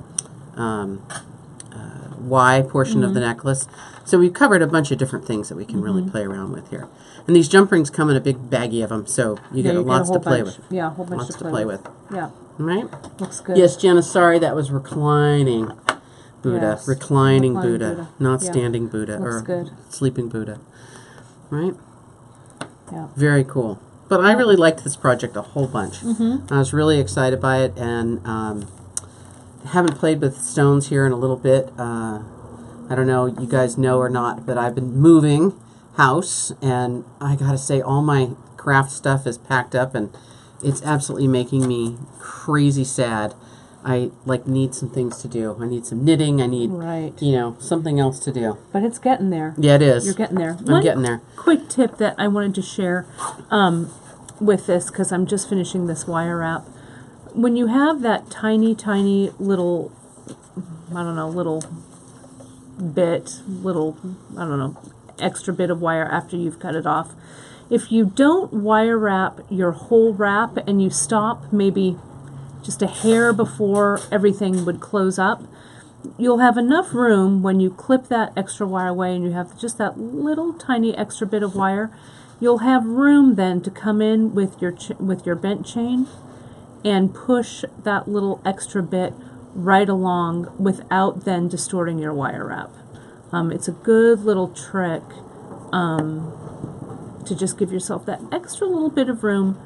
Y portion of the necklace. So we've covered a bunch of different things that we can really play around with here. And these jump rings come in a big baggie of them, so you get lots to play with. Yeah, a whole bunch Lots to play with. Yeah, All right? looks good. Yes, Jenna, sorry, that was reclining Buddha. Yes, Reclining reclining Buddha, Buddha. not Yeah. standing Buddha Looks or good. sleeping Buddha. Right? Yeah. Very cool. But I really liked this project a whole bunch. I was really excited by it, and haven't played with stones here in a little bit. I don't know, you guys know or not, but I've been moving house, and I gotta say, all my craft stuff is packed up and It's absolutely making me crazy sad. I need some things to do. I need some knitting. I need, Right. something else to do. But it's getting there. Yeah, it is. You're getting there. I'm getting there. Quick tip that I wanted to share with this, because I'm just finishing this wire wrap. When you have that tiny, tiny little, little extra bit of wire after you've cut it off, if you don't wire wrap your whole wrap and you stop maybe just a hair before everything would close up, you'll have enough room when you clip that extra wire away and you have just that little tiny extra bit of wire. You'll have room then to come in with your bent chain and push that little extra bit right along without then distorting your wire wrap. It's a good little trick to just give yourself that extra little bit of room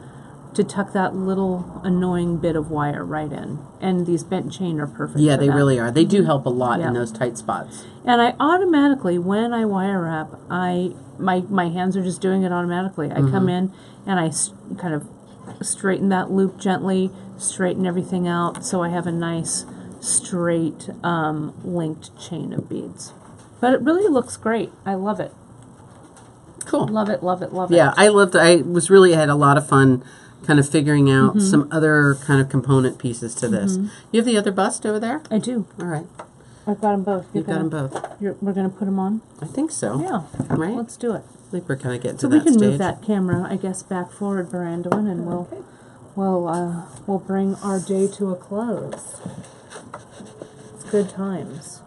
to tuck that little annoying bit of wire right in. And these bent chain are perfect Yeah, for they that. really are. They do help a lot Yeah. in those tight spots. And I automatically, when I wire wrap, my hands are just doing it automatically. I come in and I kind of straighten that loop gently, straighten everything out, so I have a nice straight linked chain of beads. But it really looks great. I love it. Cool. Love it, love it, love it. Yeah, I had a lot of fun kind of figuring out some other kind of component pieces to this. You have the other bust over there? I do. All right. I've got them both. You've got them both. We're going to put them on? I think so. Yeah. Right? Let's do it. I think we're kind of getting So to we that can stage. move that camera, I guess, back forward, Brandon, and we'll bring our day to a close. It's good times.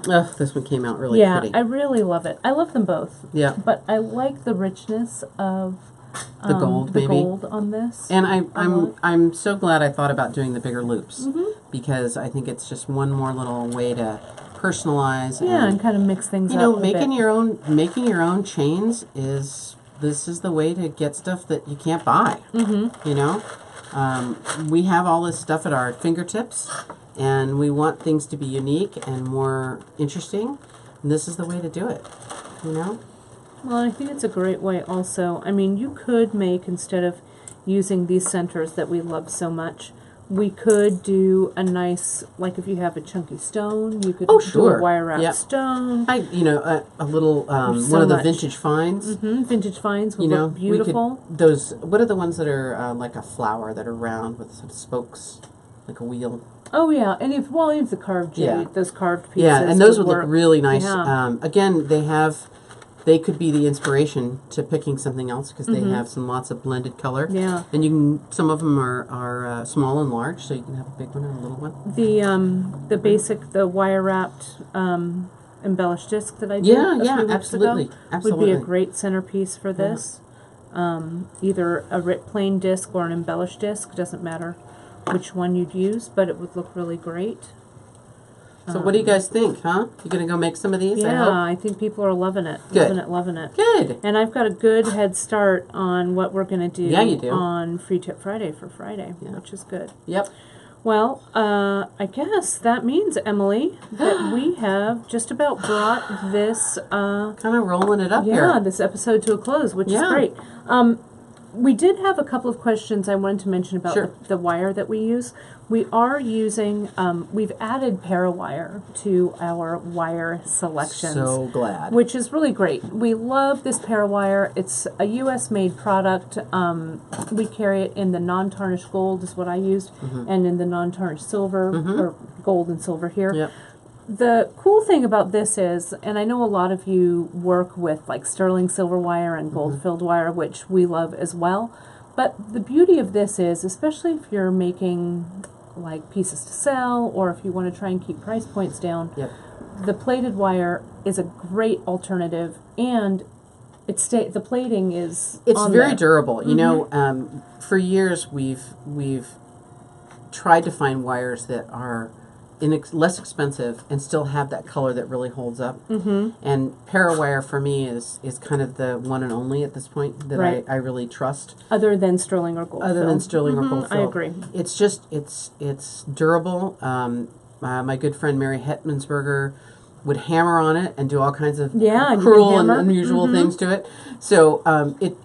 Oh, this one came out really Yeah, pretty. I really love it. I love them both, Yeah. but I like the richness of The gold, maybe. gold on this. And Uh-huh. I'm so glad I thought about doing the bigger loops Mm-hmm. because I think it's just one more little way to personalize. Yeah, and and kind of mix things you up know, a making bit. your own chains is the way to get stuff that you can't buy. Mm-hmm. You know, we have all this stuff at our fingertips, and we want things to be unique and more interesting. And this is the way to do it. You know. Well, I think it's a great way also. I mean, you could make, instead of using these centers that we love so much, we could do a nice, like if you have a chunky stone, you could Oh, do sure. a wire wrap Yep. stone. A little There's so one of the much. vintage finds. Vintage finds would You know, look beautiful. we could those. What are the ones that are like a flower that are round with sort of spokes, like a wheel? Oh yeah, and if the carved jade, Yeah. those carved pieces. Yeah, and those would work. look really nice. Yeah. Again, they could be the inspiration to picking something else because they have lots of blended color. Yeah. And you can. Some of them are small and large, so you can have a big one and a little one. The wire wrapped embellished disc that I did Yeah, a yeah, few weeks absolutely, ago absolutely. would be a great centerpiece for this. Either a plain disc or an embellished disc, doesn't matter which one you'd use, but it would look really great. So what do you guys think, huh? You gonna go make some of these? I Yeah, hope. I think people are loving it. Good. Loving it. Good. And I've got a good head start on what we're going to do, Yeah, you do. on Free Tip Friday for Friday, Yeah. which is good. Yep. Well, I guess that means, Emily, that we have just about brought this Kind of rolling it up here. this episode to a close, which is Yeah. great. We did have a couple of questions I wanted to mention about Sure. the wire that we use. We are using, we've added Parawire to our wire selections. So glad. Which is really great. We love this Parawire. It's a U.S. made product. We carry it in the non-tarnished gold is what I used, and in the non-tarnished silver, or gold and silver here. Yep. The cool thing about this is, and I know a lot of you work with like sterling silver wire and gold filled wire, which we love as well, but the beauty of this is, especially if you're making like pieces to sell, or if you want to try and keep price points down, Yep. the plated wire is a great alternative, and the plating is It's on very there. durable. You know, for years we've tried to find wires that are less expensive and still have that color that really holds up. And Parawire for me is kind of the one and only at this point that Right. I really trust. Other than sterling or gold. Other than filled. sterling or gold I filled. agree. It's just it's durable. My good friend Mary Hetmansberger would hammer on it and do all kinds of Yeah, and you cruel can and hammer. unusual things to it. So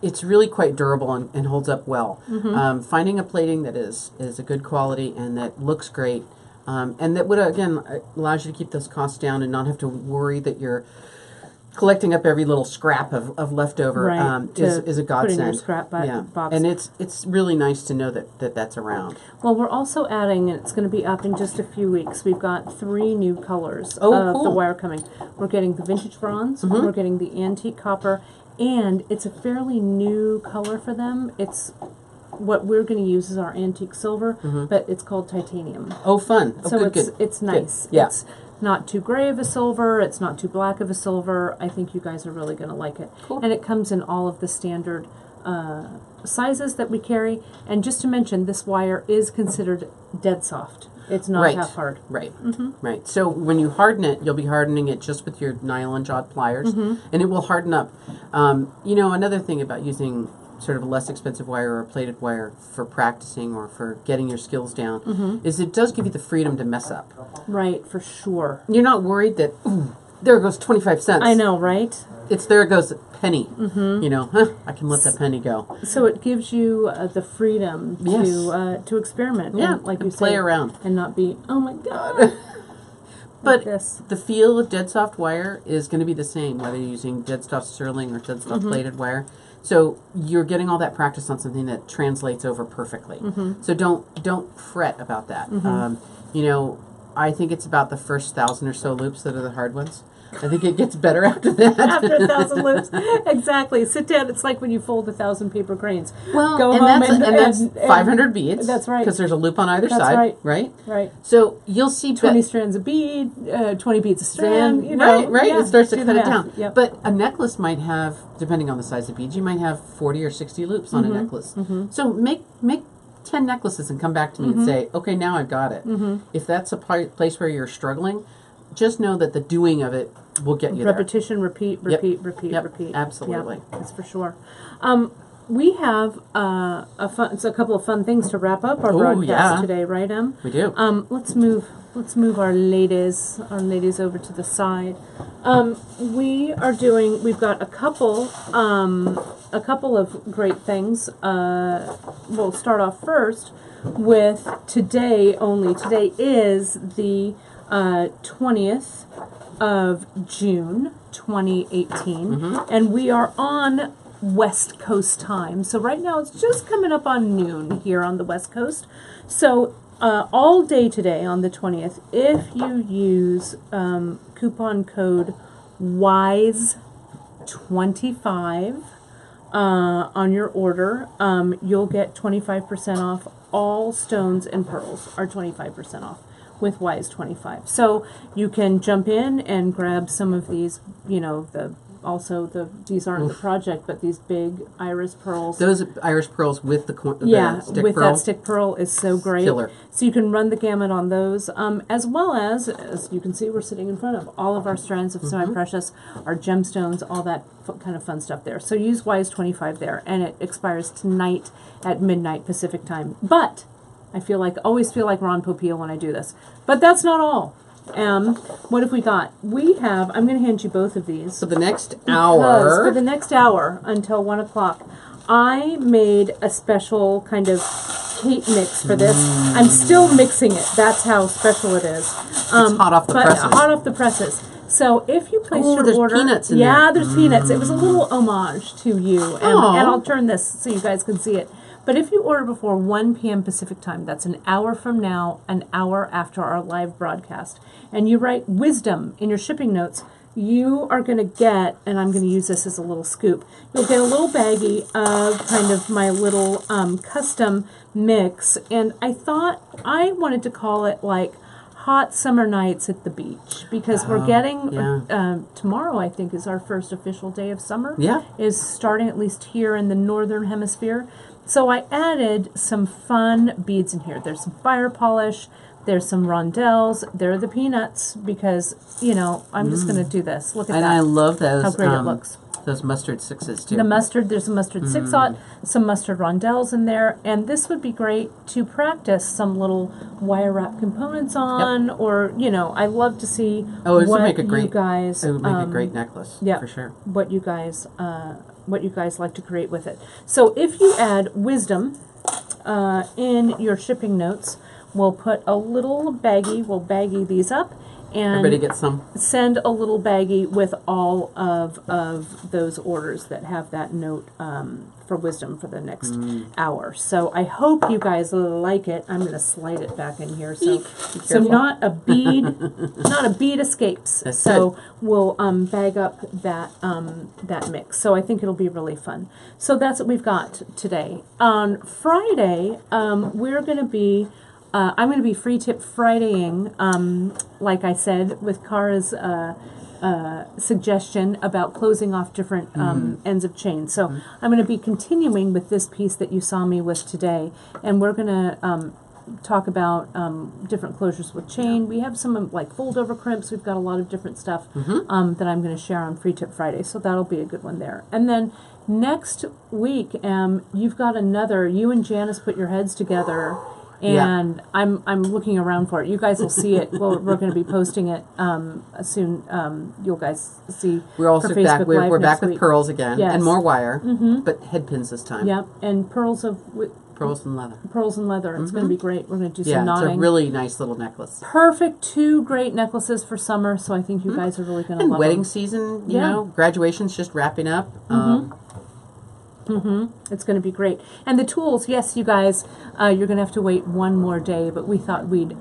it's really quite durable and holds up well. Finding a plating that is a good quality and that looks great, and that would again allows you to keep those costs down and not have to worry that you're collecting up every little scrap of leftover Right, is a put in your godsend. scrap box. And it's really nice to know that that's around. Well, we're also adding, and it's going to be up in just a few weeks. We've got 3 new colors Oh, of the cool. wire coming. We're getting the vintage bronze, Mm-hmm. we're getting the antique copper, and it's a fairly new color for them. It's what we're going to use is our antique silver, but it's called titanium. Oh, fun! Oh, So good, it's good. it's nice. Yeah. It's not too gray of a silver. It's not too black of a silver. I think you guys are really going to like it. Cool. And it comes in all of the standard sizes that we carry. And just to mention, this wire is considered dead soft. It's not Right. half hard. Right, right. So when you harden it, you'll be hardening it just with your nylon jawed pliers, and it will harden up. You know, another thing about using sort of a less expensive wire or a plated wire for practicing or for getting your skills down is it does give you the freedom to mess up. Right, for sure. You're not worried that, ooh, there goes 25 cents. I know, right? It's there goes a penny. You know, I can let that penny go. So it gives you the freedom Yes. to experiment. Yeah, and, like and you play say, around. and not be, oh my god. But like this. the feel of dead soft wire is going to be the same whether you're using dead soft sterling or dead soft plated wire. So you're getting all that practice on something that translates over perfectly. So don't fret about that. You know, I think it's about the first 1,000 or so loops that are the hard ones. I think it gets better after that. After 1,000 loops, exactly. Sit down. It's like when you fold 1,000 paper cranes. Well, Go and home that's and 500 beads. That's right. Because there's a loop on either That's side, right. Right. So you'll see 20 strands of bead, 20 beads of strand. You know, right. yeah, It starts to do cut the it down. math. Yep. But a necklace might have, depending on the size of beads, you might have 40 or 60 loops on a necklace. So make 10 necklaces and come back to me and say, okay, now I've got it. If that's a place where you're struggling, just know that the doing of it will get you Repetition, repeat, Yep. repeat, Yep. repeat. Absolutely. Yep, that's for sure. We have a couple of fun things to wrap up our Ooh, broadcast yeah. today, right, Em? We do. Let's move our ladies over to the side. We've got a couple of great things. We'll start off first with today only. Today is the 20th of June 2018, and we are on West Coast time. So right now it's just coming up on noon here on the West Coast. So all day today on the 20th, if you use coupon code WISE25 on your order, you'll get 25% off. All stones and pearls are 25% off with WISE25. So you can jump in and grab some of these, you know, these aren't the project, but these big iris pearls. Those Irish pearls with the stick with pearl. that stick pearl is so great. Killer. So you can run the gamut on those, as well as you can see, we're sitting in front of all of our strands of semi-precious, our gemstones, all that kind of fun stuff there. So use WISE25 there, and it expires tonight at midnight Pacific time. But I always feel like Ron Popeil when I do this. But that's not all. What have we got? I'm going to hand you both of these. So the next Because hour. for the next hour until 1 o'clock, I made a special kind of cake mix for this. I'm still mixing it. That's how special it is. It's hot off the presses. Hot off the presses. So if you place Oh, your there's order, peanuts in yeah, there. there's peanuts. It was a little homage to you, and Aw. I'll turn this so you guys can see it. But if you order before 1 p.m. Pacific time, that's an hour from now, an hour after our live broadcast, and you write wisdom in your shipping notes, you are going to get, and I'm going to use this as a little scoop, you'll get a little baggie of kind of my little custom mix, and I thought I wanted to call it like hot summer nights at the beach, because we're getting, tomorrow I think is our first official day of summer, is starting at least here in the northern hemisphere. So I added some fun beads in here. There's some fire polish, there's some rondelles, there are the peanuts, because, you know, I'm just going to do this. Look at And that. I love those. How great it looks. those mustard sixes too. The mustard, there's a mustard 6/0, some mustard rondelles in there, and this would be great to practice some little wire wrap components on, or, you know, I love to see Oh, this would what make a you great. guys, It would make a great necklace. yeah. For sure. what you guys like to create with it. So if you add wisdom in your shipping notes, we'll put a little baggie, we'll baggie these up, and Everybody gets some. send a little baggie with all of those orders that have that note for wisdom for the next hour. So I hope you guys like it. I'm going to slide it back in here so careful. not a bead escapes. That's so we'll bag up that mix. So I think it'll be really fun. So that's what we've got today. On Friday, we're going to be I'm going to be free tip Fridaying, like I said, with Kara's suggestion about closing off different ends of chain. So I'm going to be continuing with this piece that you saw me with today, and we're going to talk about different closures with chain. We have some like fold over crimps. We've got a lot of different stuff that I'm going to share on Free Tip Friday, so that'll be a good one there. And then next week, you've got another. You and Janice put your heads together. And I'm looking around for it. You guys will see it. We're going to be posting it soon. You'll guys see. We're also for Facebook back. We're Live back next with week. pearls again Yes. and more wire, but head pins this time. Yep, and pearls and leather. It's going to be great. We're going to do some Yeah, knotting. it's a really nice little necklace. Perfect, 2 great necklaces for summer. So I think you guys are really going to And love wedding them. season, you Yeah. know, graduation's just wrapping up. It's going to be great. And the tools, yes, you guys, you're going to have to wait one more day, but we thought we'd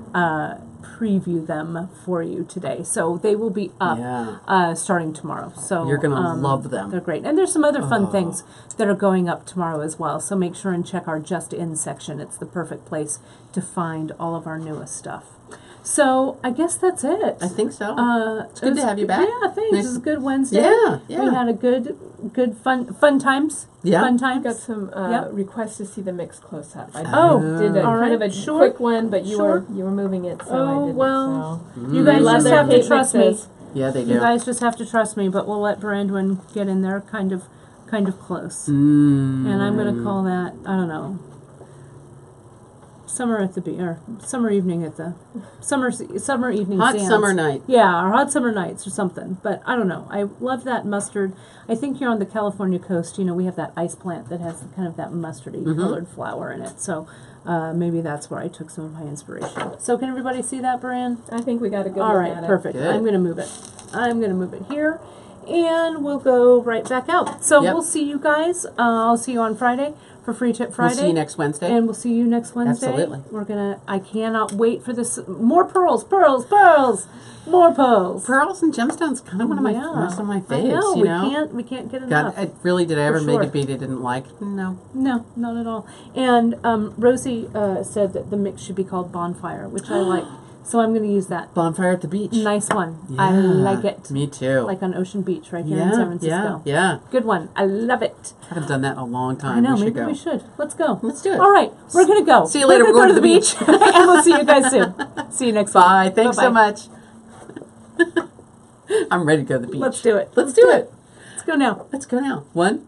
preview them for you today. So they will be up starting tomorrow. So You're gonna love them. They're great. And there's some other fun things that are going up tomorrow as well. So make sure and check our Just In section. It's the perfect place to find all of our newest stuff. So I guess that's it. I think so. It's It good was- to have you back. Yeah, thanks. Nice. It was a good Wednesday. Yeah, yeah. We had a good fun times. Yeah. Fun I times. got some Yep. requests to see the mix close up. I all did a kind right. of a Sure. quick one, but you Sure. were moving it, so I Oh, didn't. well, So. you guys Love just their have to cake trust me. mixes. Yeah, they You do. guys just have to trust me, but we'll let Brandwin get in there kind of close. Mm. And I'm going to call that, I don't know, summer evening at the summer evening Hot dance. summer night. Yeah, or hot summer nights or something. But I don't know. I love that mustard. I think here on the California coast, you know, we have that ice plant that has kind of that mustardy colored flower in it. So maybe that's where I took some of my inspiration. So can everybody see that, Bran? I think we got a good All look right, at it. perfect. Good. I'm going to move it. I'm going to move it here. And we'll go right back out. So Yep. we'll see you guys. I'll see you on Friday for Free Tip Friday. We'll see you next Wednesday. And we'll see you next Wednesday. Absolutely. I cannot wait for this. More pearls, more pearls. Pearls and gemstones, kind of one of my Yeah. most of my I faves. know, You know, we can't get God, enough. did I ever For make sure. a beat I didn't like? No. No, not at all. And Rosie said that the mix should be called Bonfire, which I like. So I'm going to use that. Bonfire at the beach. Nice one. Yeah, I like it. Me too. Like on Ocean Beach right here in San Francisco. Yeah. Good one. I love it. Haven't done that in a long time. I know, we should maybe go. we should. Let's go. Let's do it. All right, we're going to go. See you later. We're We're going to go to the beach. And we'll see you guys soon. See you next week. Bye. Thanks so Bye-bye. much. I'm ready to go to the beach. Let's do it. Let's do it. Let's go now. Let's go now. 1,